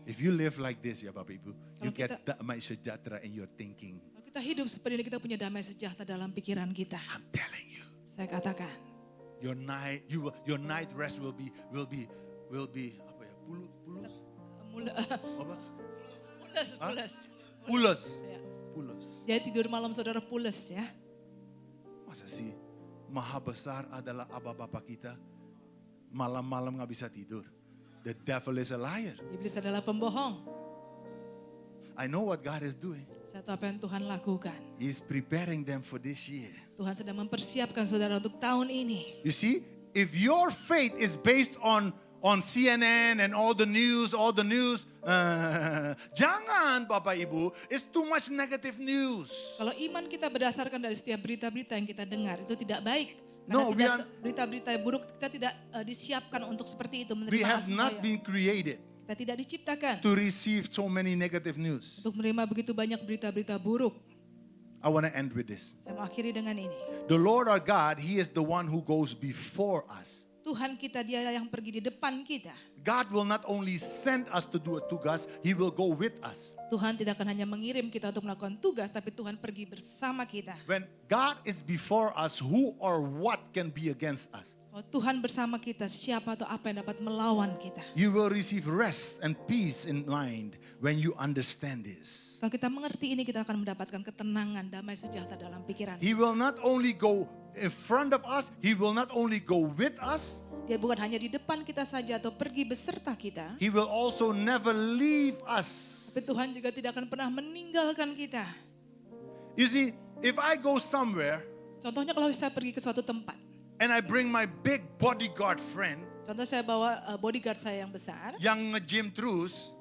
[SPEAKER 5] If you live like this, ya Bapak Ibu, you
[SPEAKER 4] Kalau
[SPEAKER 5] get
[SPEAKER 4] kita-
[SPEAKER 5] damai sejahtera in your thinking.
[SPEAKER 4] Kalau kita hidup seperti ini, kita punya damai sejahtera dalam pikiran kita.
[SPEAKER 5] I'm telling you,
[SPEAKER 4] Saya katakan,
[SPEAKER 5] your night rest will be apa ya? Pulus? Apa?
[SPEAKER 4] pules.
[SPEAKER 5] Pules.
[SPEAKER 4] Ya.
[SPEAKER 5] Pules.
[SPEAKER 4] Jadi tidur malam saudara pules ya.
[SPEAKER 5] Masa sih maha besar adalah Aba Bapa kita, malam-malam gak bisa tidur. The devil is a liar.
[SPEAKER 4] Iblis adalah pembohong.
[SPEAKER 5] I know what God is doing.
[SPEAKER 4] Saya tahu apa yang Tuhan lakukan.
[SPEAKER 5] He's preparing them for this year.
[SPEAKER 4] Tuhan sedang mempersiapkan saudara untuk tahun ini.
[SPEAKER 5] You see, if your faith is based on on CNN and all the news. Jangan Bapak Ibu, it's too much negative news.
[SPEAKER 4] Kalau iman kita berdasarkan dari setiap berita-berita yang kita dengar, itu tidak baik.
[SPEAKER 5] No,
[SPEAKER 4] Karena berita-berita buruk kita tidak disiapkan untuk seperti itu.
[SPEAKER 5] We have
[SPEAKER 4] asuh
[SPEAKER 5] not
[SPEAKER 4] saya.
[SPEAKER 5] been created
[SPEAKER 4] Kita tidak diciptakan
[SPEAKER 5] to receive so many negative news.
[SPEAKER 4] untuk menerima begitu banyak berita-berita buruk.
[SPEAKER 5] I want to end with this.
[SPEAKER 4] Saya mau akhiri dengan ini.
[SPEAKER 5] The Lord our God, He is the one who goes before us.
[SPEAKER 4] Tuhan kita, dia yang pergi di depan kita.
[SPEAKER 5] God will not only send us to do a tugas, He will go with us.
[SPEAKER 4] Tuhan tidak akan hanya mengirim kita untuk melakukan tugas, tapi Tuhan pergi bersama kita.
[SPEAKER 5] When God is before us, who or what can be against us?
[SPEAKER 4] Kalau Tuhan bersama kita, siapa atau apa yang dapat melawan kita?
[SPEAKER 5] You will receive rest and peace in mind when you understand this.
[SPEAKER 4] Kalau kita mengerti ini, kita akan mendapatkan ketenangan, damai sejahtera dalam pikiran.
[SPEAKER 5] He will not only go in front of us, He will not only go with us,
[SPEAKER 4] Dia bukan hanya di depan kita saja atau pergi beserta kita,
[SPEAKER 5] He will also never leave us.
[SPEAKER 4] tapi Tuhan juga tidak akan pernah meninggalkan kita.
[SPEAKER 5] You see, if I go somewhere
[SPEAKER 4] Contohnya kalau saya pergi ke suatu tempat,
[SPEAKER 5] and I bring my big bodyguard friend
[SPEAKER 4] contoh saya bawa bodyguard saya yang besar,
[SPEAKER 5] yang nge-gym terus,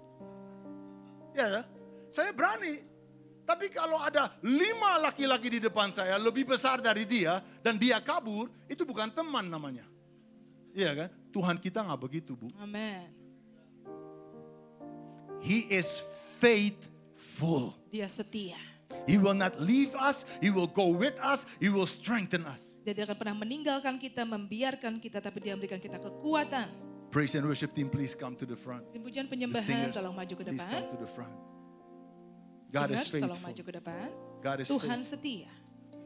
[SPEAKER 5] ya, saya berani. Tapi kalau ada 5 laki-laki di depan saya lebih besar dari dia dan dia kabur, itu bukan teman namanya. Iya kan? Tuhan kita nggak begitu, Bu.
[SPEAKER 4] amin.
[SPEAKER 5] He is faithful.
[SPEAKER 4] Dia setia.
[SPEAKER 5] He will not leave us. He will go with us. He will strengthen us.
[SPEAKER 4] Dia tidak akan pernah meninggalkan kita, membiarkan kita, tapi dia memberikan kita kekuatan.
[SPEAKER 5] Praise and worship team, please come to the front.
[SPEAKER 4] Tim pujian
[SPEAKER 5] The
[SPEAKER 4] penyembahan,
[SPEAKER 5] singers,
[SPEAKER 4] tolong maju ke
[SPEAKER 5] please
[SPEAKER 4] depan.
[SPEAKER 5] come to the front. God is
[SPEAKER 4] Singers, tolong
[SPEAKER 5] faithful.
[SPEAKER 4] maju ke depan.
[SPEAKER 5] God is
[SPEAKER 4] Tuhan
[SPEAKER 5] faithful.
[SPEAKER 4] setia.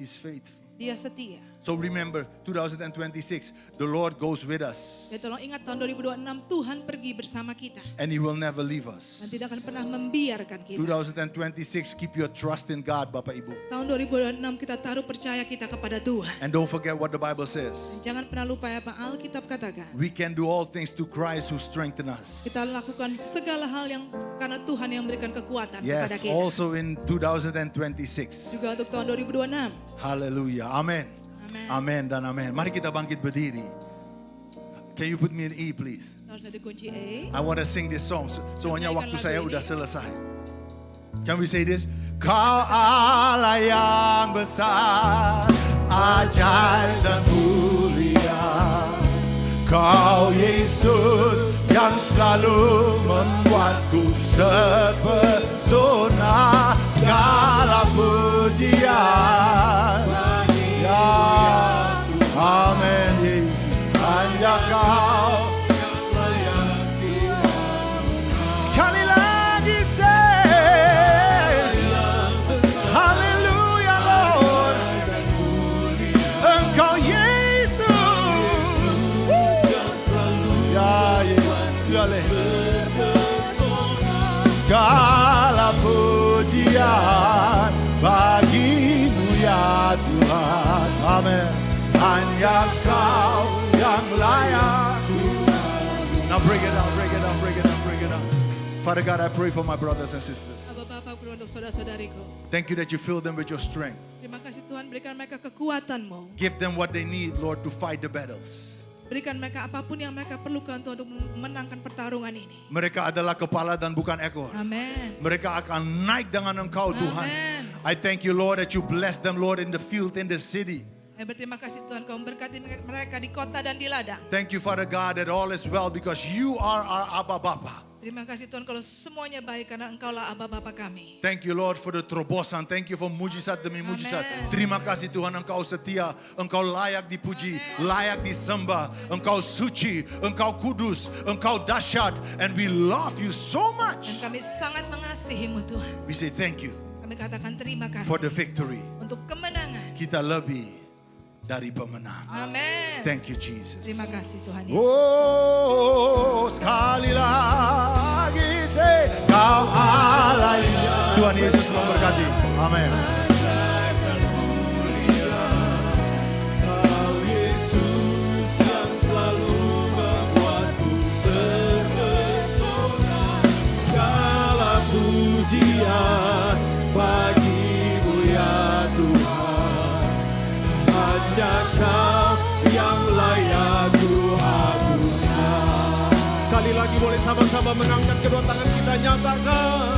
[SPEAKER 5] He's faithful.
[SPEAKER 4] Dia setia.
[SPEAKER 5] So remember, 2026, the Lord goes with us.
[SPEAKER 4] Ya tolong ingat tahun 2026 Tuhan pergi bersama kita.
[SPEAKER 5] And He will never leave
[SPEAKER 4] Dan
[SPEAKER 5] us.
[SPEAKER 4] tidak akan pernah membiarkan kita.
[SPEAKER 5] 2026, keep your trust in God, Bapak Ibu.
[SPEAKER 4] Tahun 2026 kita taruh percaya kita kepada Tuhan.
[SPEAKER 5] And don't forget what the Bible says.
[SPEAKER 4] Jangan pernah lupa apa Alkitab katakan.
[SPEAKER 5] We can do all things through Christ who strengthens us.
[SPEAKER 4] Kita lakukan segala hal yang karena Tuhan yang memberikan kekuatan kepada
[SPEAKER 5] Yes,
[SPEAKER 4] kita.
[SPEAKER 5] also in 2026.
[SPEAKER 4] Juga untuk tahun 2026.
[SPEAKER 5] Hallelujah. Amen.
[SPEAKER 4] Amen.
[SPEAKER 5] Amen dan amen. Mari kita bangkit berdiri. Can you put me in E, please?
[SPEAKER 4] Harus ada kunci E.
[SPEAKER 5] I want to sing this song. Soalnya
[SPEAKER 4] Nyanyikan
[SPEAKER 5] waktu
[SPEAKER 4] lagu
[SPEAKER 5] saya
[SPEAKER 4] ini.
[SPEAKER 5] udah selesai. Can we say this? Kau Allah yang besar, ajaib dan mulia. Kau Yesus yang selalu membuatku terpesona. Segala pujian. Ya, amin Yesus. Hanya Kau. Sekali lagi say, Haleluya Lord. Engkau Yesus. Ya Yesus. Segala pujian bagimu ya Tuhan. Amin. Hanya Kau yang layak. Now break it down, break it down, break it down, break it down. Father God, I pray for my brothers and sisters.
[SPEAKER 4] Bapak-bapak, untuk saudara-saudariku.
[SPEAKER 5] Thank you that you fill them with your strength.
[SPEAKER 4] Terima kasih Tuhan, berikan mereka kekuatan-Mu.
[SPEAKER 5] Give them what they need, Lord, to fight the battles.
[SPEAKER 4] Berikan mereka apapun yang mereka perlukan Tuhan untuk memenangkan pertarungan ini.
[SPEAKER 5] Mereka adalah kepala dan bukan ekor.
[SPEAKER 4] Amin.
[SPEAKER 5] Mereka akan naik dengan Engkau, Tuhan.
[SPEAKER 4] Amen.
[SPEAKER 5] I thank you, Lord, that you bless them, Lord, in the field, in the city.
[SPEAKER 4] Saya berterima kasih Tuhan, Kau memberkati mereka di kota dan di ladang.
[SPEAKER 5] Thank you, Father God, that all is well because you are our Abba Bapa.
[SPEAKER 4] Terima kasih Tuhan kalau semuanya baik karena Engkaulah Aba Bapa kami.
[SPEAKER 5] Thank you, Lord, for the terobosan. Thank you for mujizat demi mujizat.
[SPEAKER 4] Amen.
[SPEAKER 5] Terima kasih Tuhan, Engkau setia. Engkau layak dipuji, layak disembah. Engkau suci, Engkau kudus, Engkau dahsyat. And we love you so
[SPEAKER 4] Dan
[SPEAKER 5] much.
[SPEAKER 4] kami sangat mengasihi-Mu Tuhan.
[SPEAKER 5] We say thank you
[SPEAKER 4] Kami katakan terima kasih
[SPEAKER 5] for the victory.
[SPEAKER 4] untuk kemenangan.
[SPEAKER 5] Kita lebih dari pemenang.
[SPEAKER 4] Amin.
[SPEAKER 5] Thank you, Jesus.
[SPEAKER 4] Terima kasih Tuhan Yesus.
[SPEAKER 5] Oh, sekali lagi say, Kau Allah yang- Tuhan Yesus memberkati. Amin.
[SPEAKER 3] Pujian bagimu ya Tuhan. Hanya Kau yang layak ku agungkan. Hamba mengangkat kedua tangan kita, nyatakan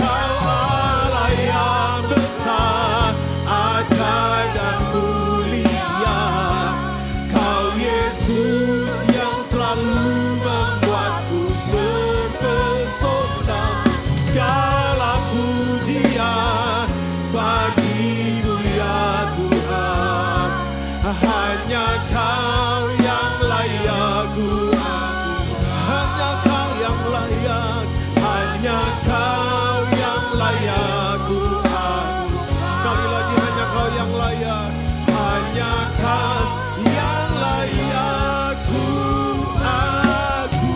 [SPEAKER 3] Kau Allah yang besar, ajaib dan mulia. Kau Yesus yang selalu membuatku terpesona. Segala pujian bagimu ya Tuhan. Hanya Kau yang layak ku aku. Hanya Kau yang layak. Hanya Kau yang layak ku aku. Sekali lagi, hanya Kau yang layak. Hanya Kau yang layak ku aku.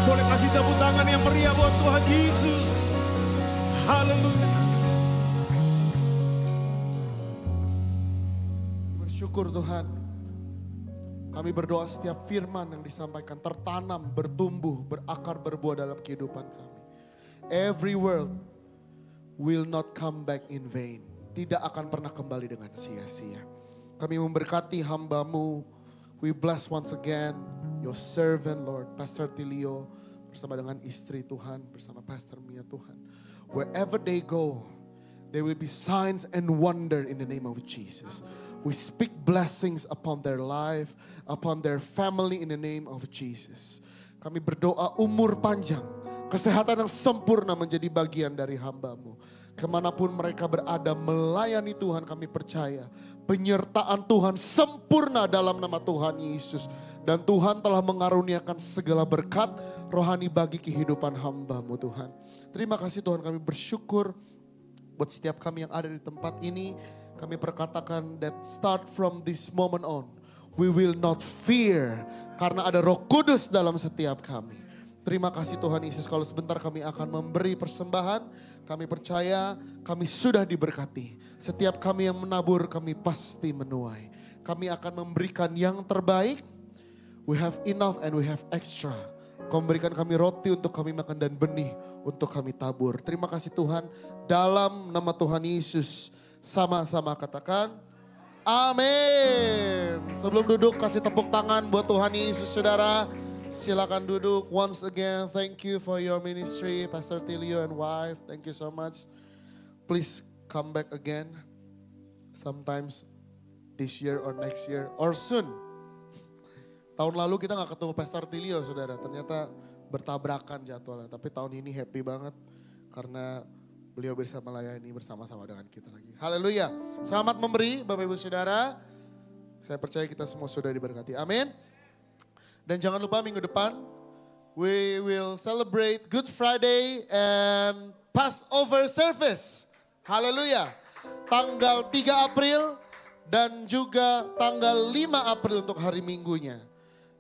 [SPEAKER 3] Boleh kasih tepuk tangan yang meriah buat Tuhan Yesus. Haleluya.
[SPEAKER 6] Bersyukur Tuhan. Kami berdoa setiap firman yang disampaikan tertanam, bertumbuh, berakar, berbuah dalam kehidupan kami. Every word will not come back in vain. Tidak akan pernah kembali dengan sia-sia. Kami memberkati hamba-Mu. We bless once again your servant Lord, Pastor Tilio, bersama dengan istri Tuhan, bersama Pastor Mia Tuhan. Wherever they go, there will be signs and wonder in the name of Jesus. We speak blessings upon their life, upon their family in the name of Jesus. Kami berdoa umur panjang, kesehatan yang sempurna menjadi bagian dari hamba-Mu. Kemanapun mereka berada melayani Tuhan, kami percaya penyertaan Tuhan sempurna dalam nama Tuhan Yesus. Dan Tuhan telah mengaruniakan segala berkat rohani bagi kehidupan hamba-Mu Tuhan. Terima kasih Tuhan, kami bersyukur buat setiap kami yang ada di tempat ini. Kami perkatakan that start from this moment on, we will not fear. Karena ada Roh Kudus dalam setiap kami. Terima kasih Tuhan Yesus, kalau sebentar kami akan memberi persembahan. Kami percaya kami sudah diberkati. Setiap kami yang menabur, kami pasti menuai. Kami akan memberikan yang terbaik. We have enough and we have extra. Kau memberikan kami roti untuk kami makan dan benih untuk kami tabur. Terima kasih Tuhan, dalam nama Tuhan Yesus. Sama-sama katakan amin. Sebelum duduk, kasih tepuk tangan buat Tuhan Yesus saudara. Silakan duduk. Once again, thank you for your ministry, Pastor Tilio and wife. Thank you so much. Please come back again. Sometimes this year or next year or soon. Tahun lalu kita gak ketemu Pastor Tilio saudara. Ternyata bertabrakan jadwalnya. Tapi tahun ini happy banget karena beliau bisa melayani bersama-sama dengan kita lagi. Haleluya. Selamat memberi Bapak Ibu Saudara. Saya percaya kita semua sudah diberkati. Amin. Dan jangan lupa minggu depan we will celebrate Good Friday and Passover service. Haleluya. Tanggal 3 April dan juga tanggal 5 April untuk hari Minggunya.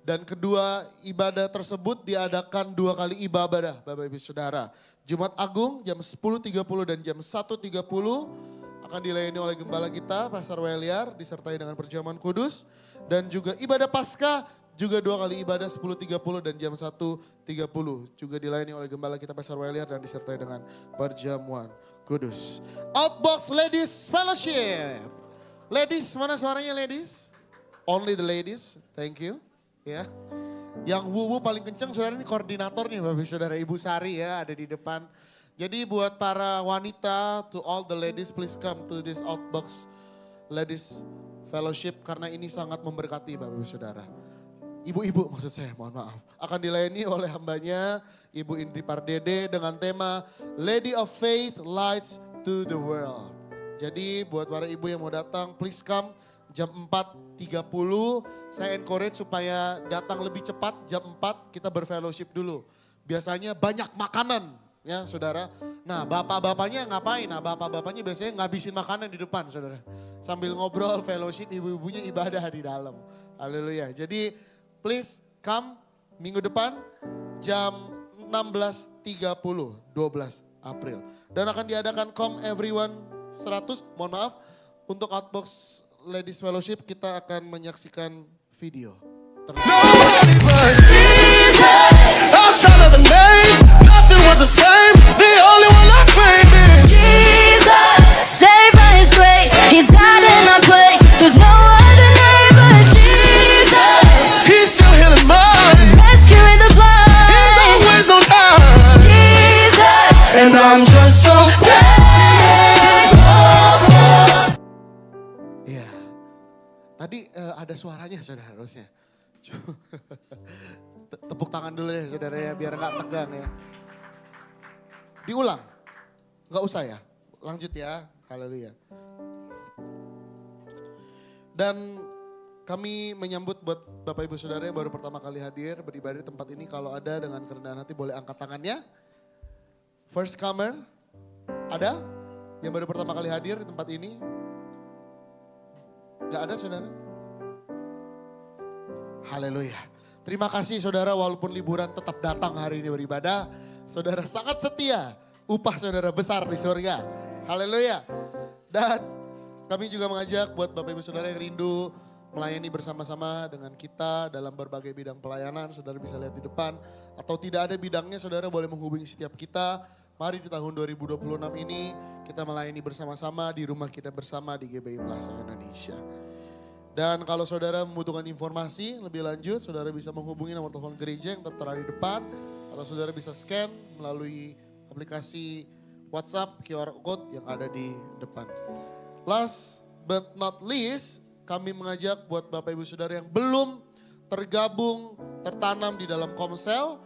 [SPEAKER 6] Dan kedua ibadah tersebut diadakan 2 kali ibadah Bapak Ibu Saudara. Jumat Agung jam 10.30 dan jam 1.30 akan dilayani oleh gembala kita, Pastor Weliar, disertai dengan perjamuan kudus. Dan juga ibadah Paskah juga 2 kali ibadah 10.30 dan jam 1.30. Juga dilayani oleh gembala kita, Pastor Weliar, dan disertai dengan perjamuan kudus. Outbox Ladies Fellowship. Ladies, mana suaranya ladies? Only the ladies, thank you. Ya. Yang wuwu paling kenceng saudara ini koordinator nih Bapak Saudara, Ibu Sari ya ada di depan. Jadi buat para wanita, to all the ladies please come to this Outbox Ladies Fellowship karena ini sangat memberkati Bapak Saudara. Ibu-ibu maksud saya, mohon maaf. Akan dilayani oleh hambanya Ibu Indri Pardede dengan tema Lady of Faith Lights to the World. Jadi buat para ibu yang mau datang please come jam 4.30. Saya encourage supaya datang lebih cepat, jam 4 kita berfellowship dulu. Biasanya banyak makanan ya saudara. Nah bapak-bapaknya ngapain? Nah bapak-bapaknya biasanya ngabisin makanan di depan saudara. Sambil ngobrol, fellowship, ibu-ibunya ibadah di dalam. Haleluya. Jadi please come minggu depan jam 16.30, 12 April. Dan akan diadakan Come Everyone 100, mohon maaf. Untuk Outbox Ladies Fellowship kita akan menyaksikan video.
[SPEAKER 7] Nobody but Jesus. Outside of the name, nothing was the same. The only one I claim is
[SPEAKER 8] Jesus, saved by His grace. He died in our place. There's no other name but Jesus.
[SPEAKER 7] He's still healing my
[SPEAKER 8] and I'm just so grateful.
[SPEAKER 6] Iya. Tadi ada suaranya saudara harusnya. Tepuk tangan dulu ya saudara ya biar nggak tegang ya. Diulang. Nggak usah ya. Lanjut ya. Haleluya. Dan kami menyambut buat Bapak Ibu Saudara yang baru pertama kali hadir beribadah di tempat ini. Kalau ada dengan kerendahan hati boleh angkat tangannya. First comer, ada yang baru pertama kali hadir di tempat ini? Gak ada saudara? Haleluya. Terima kasih saudara walaupun liburan tetap datang hari ini beribadah. Saudara sangat setia, upah saudara besar di surga. Haleluya. Dan kami juga mengajak buat Bapak Ibu Saudara yang rindu melayani bersama-sama dengan kita dalam berbagai bidang pelayanan. Saudara bisa lihat di depan. Atau tidak ada bidangnya saudara boleh menghubungi setiap kita. Mari di tahun 2026 ini kita melayani bersama-sama di rumah kita bersama di GBI Plaza Indonesia. Dan kalau saudara membutuhkan informasi lebih lanjut, saudara bisa menghubungi nomor telepon gereja yang tertera di depan. Atau saudara bisa scan melalui aplikasi WhatsApp QR Code yang ada di depan. Last but not least, kami mengajak buat Bapak Ibu Saudara yang belum tergabung, tertanam di dalam Komsel.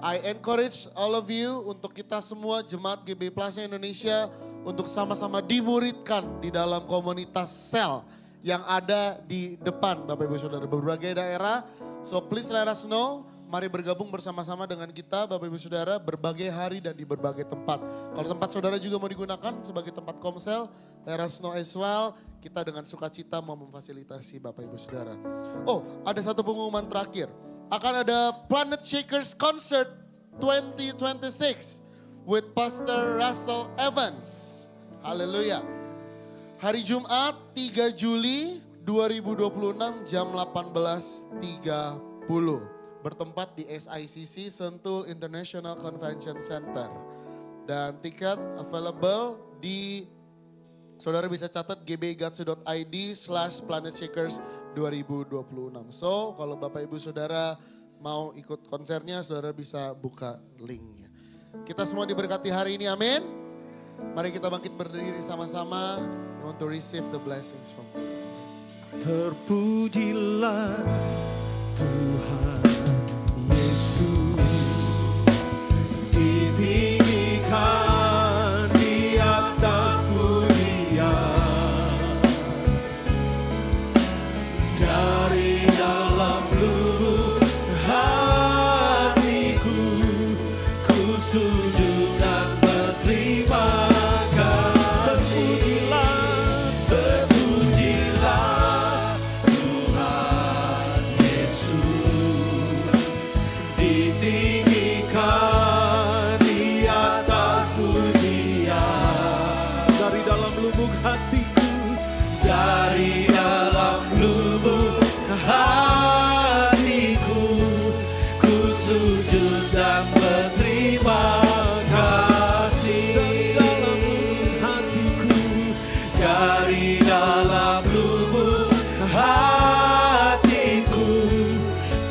[SPEAKER 6] I encourage all of you untuk kita semua jemaat GBI Plaza Indonesia untuk sama-sama dimuridkan di dalam komunitas sel yang ada di depan Bapak Ibu Saudara berbagai daerah. So please let us know. Mari bergabung bersama-sama dengan kita Bapak Ibu Saudara berbagai hari dan di berbagai tempat. Kalau tempat saudara juga mau digunakan sebagai tempat komsel, let us know as well. Kita dengan sukacita mau memfasilitasi Bapak Ibu Saudara. Oh, ada satu pengumuman terakhir. Akan ada Planet Shakers Concert 2026 with Pastor Russell Evans. Haleluya. Hari Jumat 3 Juli 2026 jam 18.30. Bertempat di SICC Sentul International Convention Center. Dan tiket available di, saudara bisa catat gbgatsu.id/planetshakers 2026. So kalau Bapak Ibu Saudara mau ikut konsernya, saudara bisa buka linknya. Kita semua diberkati hari ini, amin. Mari kita bangkit berdiri sama-sama. We want to receive the blessings from God.
[SPEAKER 3] Terpujilah Tuhan Yesus, ditinggikan di atas dunia, dari dalam lubuk hatiku, ku sujud dan berterima kasih. Terpujilah Tuhan Yesus, ditinggikan di atas dunia, dari dalam lubuk hatiku, dari dalam lubuk hatiku, ku sujud dan berterima kasih. Dari dalam lubuk hatiku,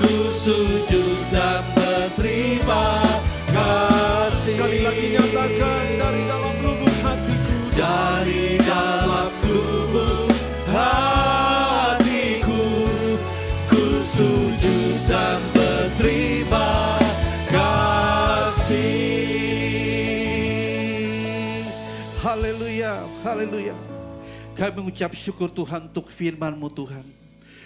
[SPEAKER 3] ku sujud dan berterima kasih. Sekali lagi nyatakan, dari dalam lubuk hatiku, dari dalam lubuk hatiku, ku sujud dan berterima kasih.
[SPEAKER 9] Haleluya, haleluya. Kami mengucap syukur Tuhan untuk firman-Mu Tuhan.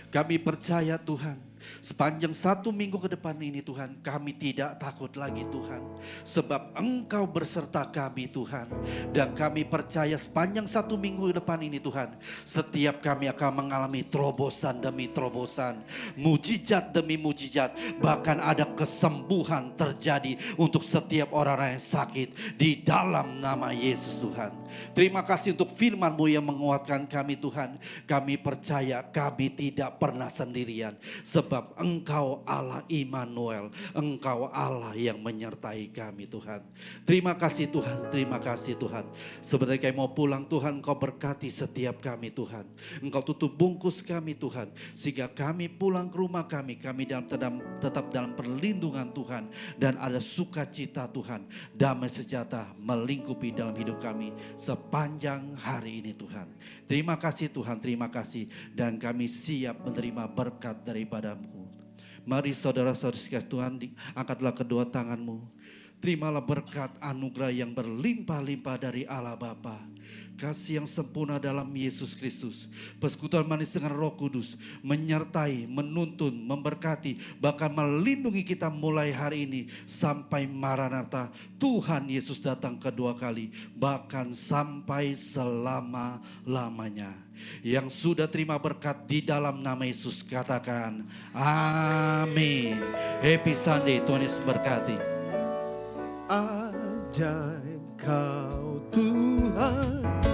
[SPEAKER 9] Kami percaya Tuhan, sepanjang 1 minggu ke depan ini Tuhan, kami tidak takut lagi Tuhan. Sebab Engkau berserta kami Tuhan. Dan kami percaya sepanjang 1 minggu ke depan ini Tuhan, setiap kami akan mengalami terobosan demi terobosan, mujizat demi mujizat. Bahkan ada kesembuhan terjadi untuk setiap orang yang sakit di dalam nama Yesus Tuhan. Terima kasih untuk firman-Mu yang menguatkan kami Tuhan. Kami percaya kami tidak pernah sendirian. Sebab Sebab Engkau Allah Immanuel, Engkau Allah yang menyertai kami Tuhan. Terima kasih Tuhan, terima kasih Tuhan. Sebenarnya kami mau pulang Tuhan, Engkau berkati setiap kami Tuhan. Engkau tutup bungkus kami Tuhan, sehingga kami pulang ke rumah kami tetap dalam perlindungan Tuhan. Dan ada sukacita Tuhan, damai sejahtera melingkupi dalam hidup kami sepanjang hari ini Tuhan. Terima kasih Tuhan, terima kasih. Dan kami siap menerima berkat daripadamu. Mari saudara-saudara Tuhan, angkatlah kedua tanganmu. Terimalah berkat anugerah yang berlimpah-limpah dari Allah Bapa. Kasih yang sempurna dalam Yesus Kristus. Persekutuan manis dengan Roh Kudus menyertai, menuntun, memberkati, bahkan melindungi kita mulai hari ini sampai Maranatha. Tuhan Yesus datang kedua kali, bahkan sampai selama-lamanya. Yang sudah terima berkat di dalam nama Yesus katakan amin. Happy Sunday, Tuhan Yesus berkati.
[SPEAKER 3] Ajaib Kau Tuhan,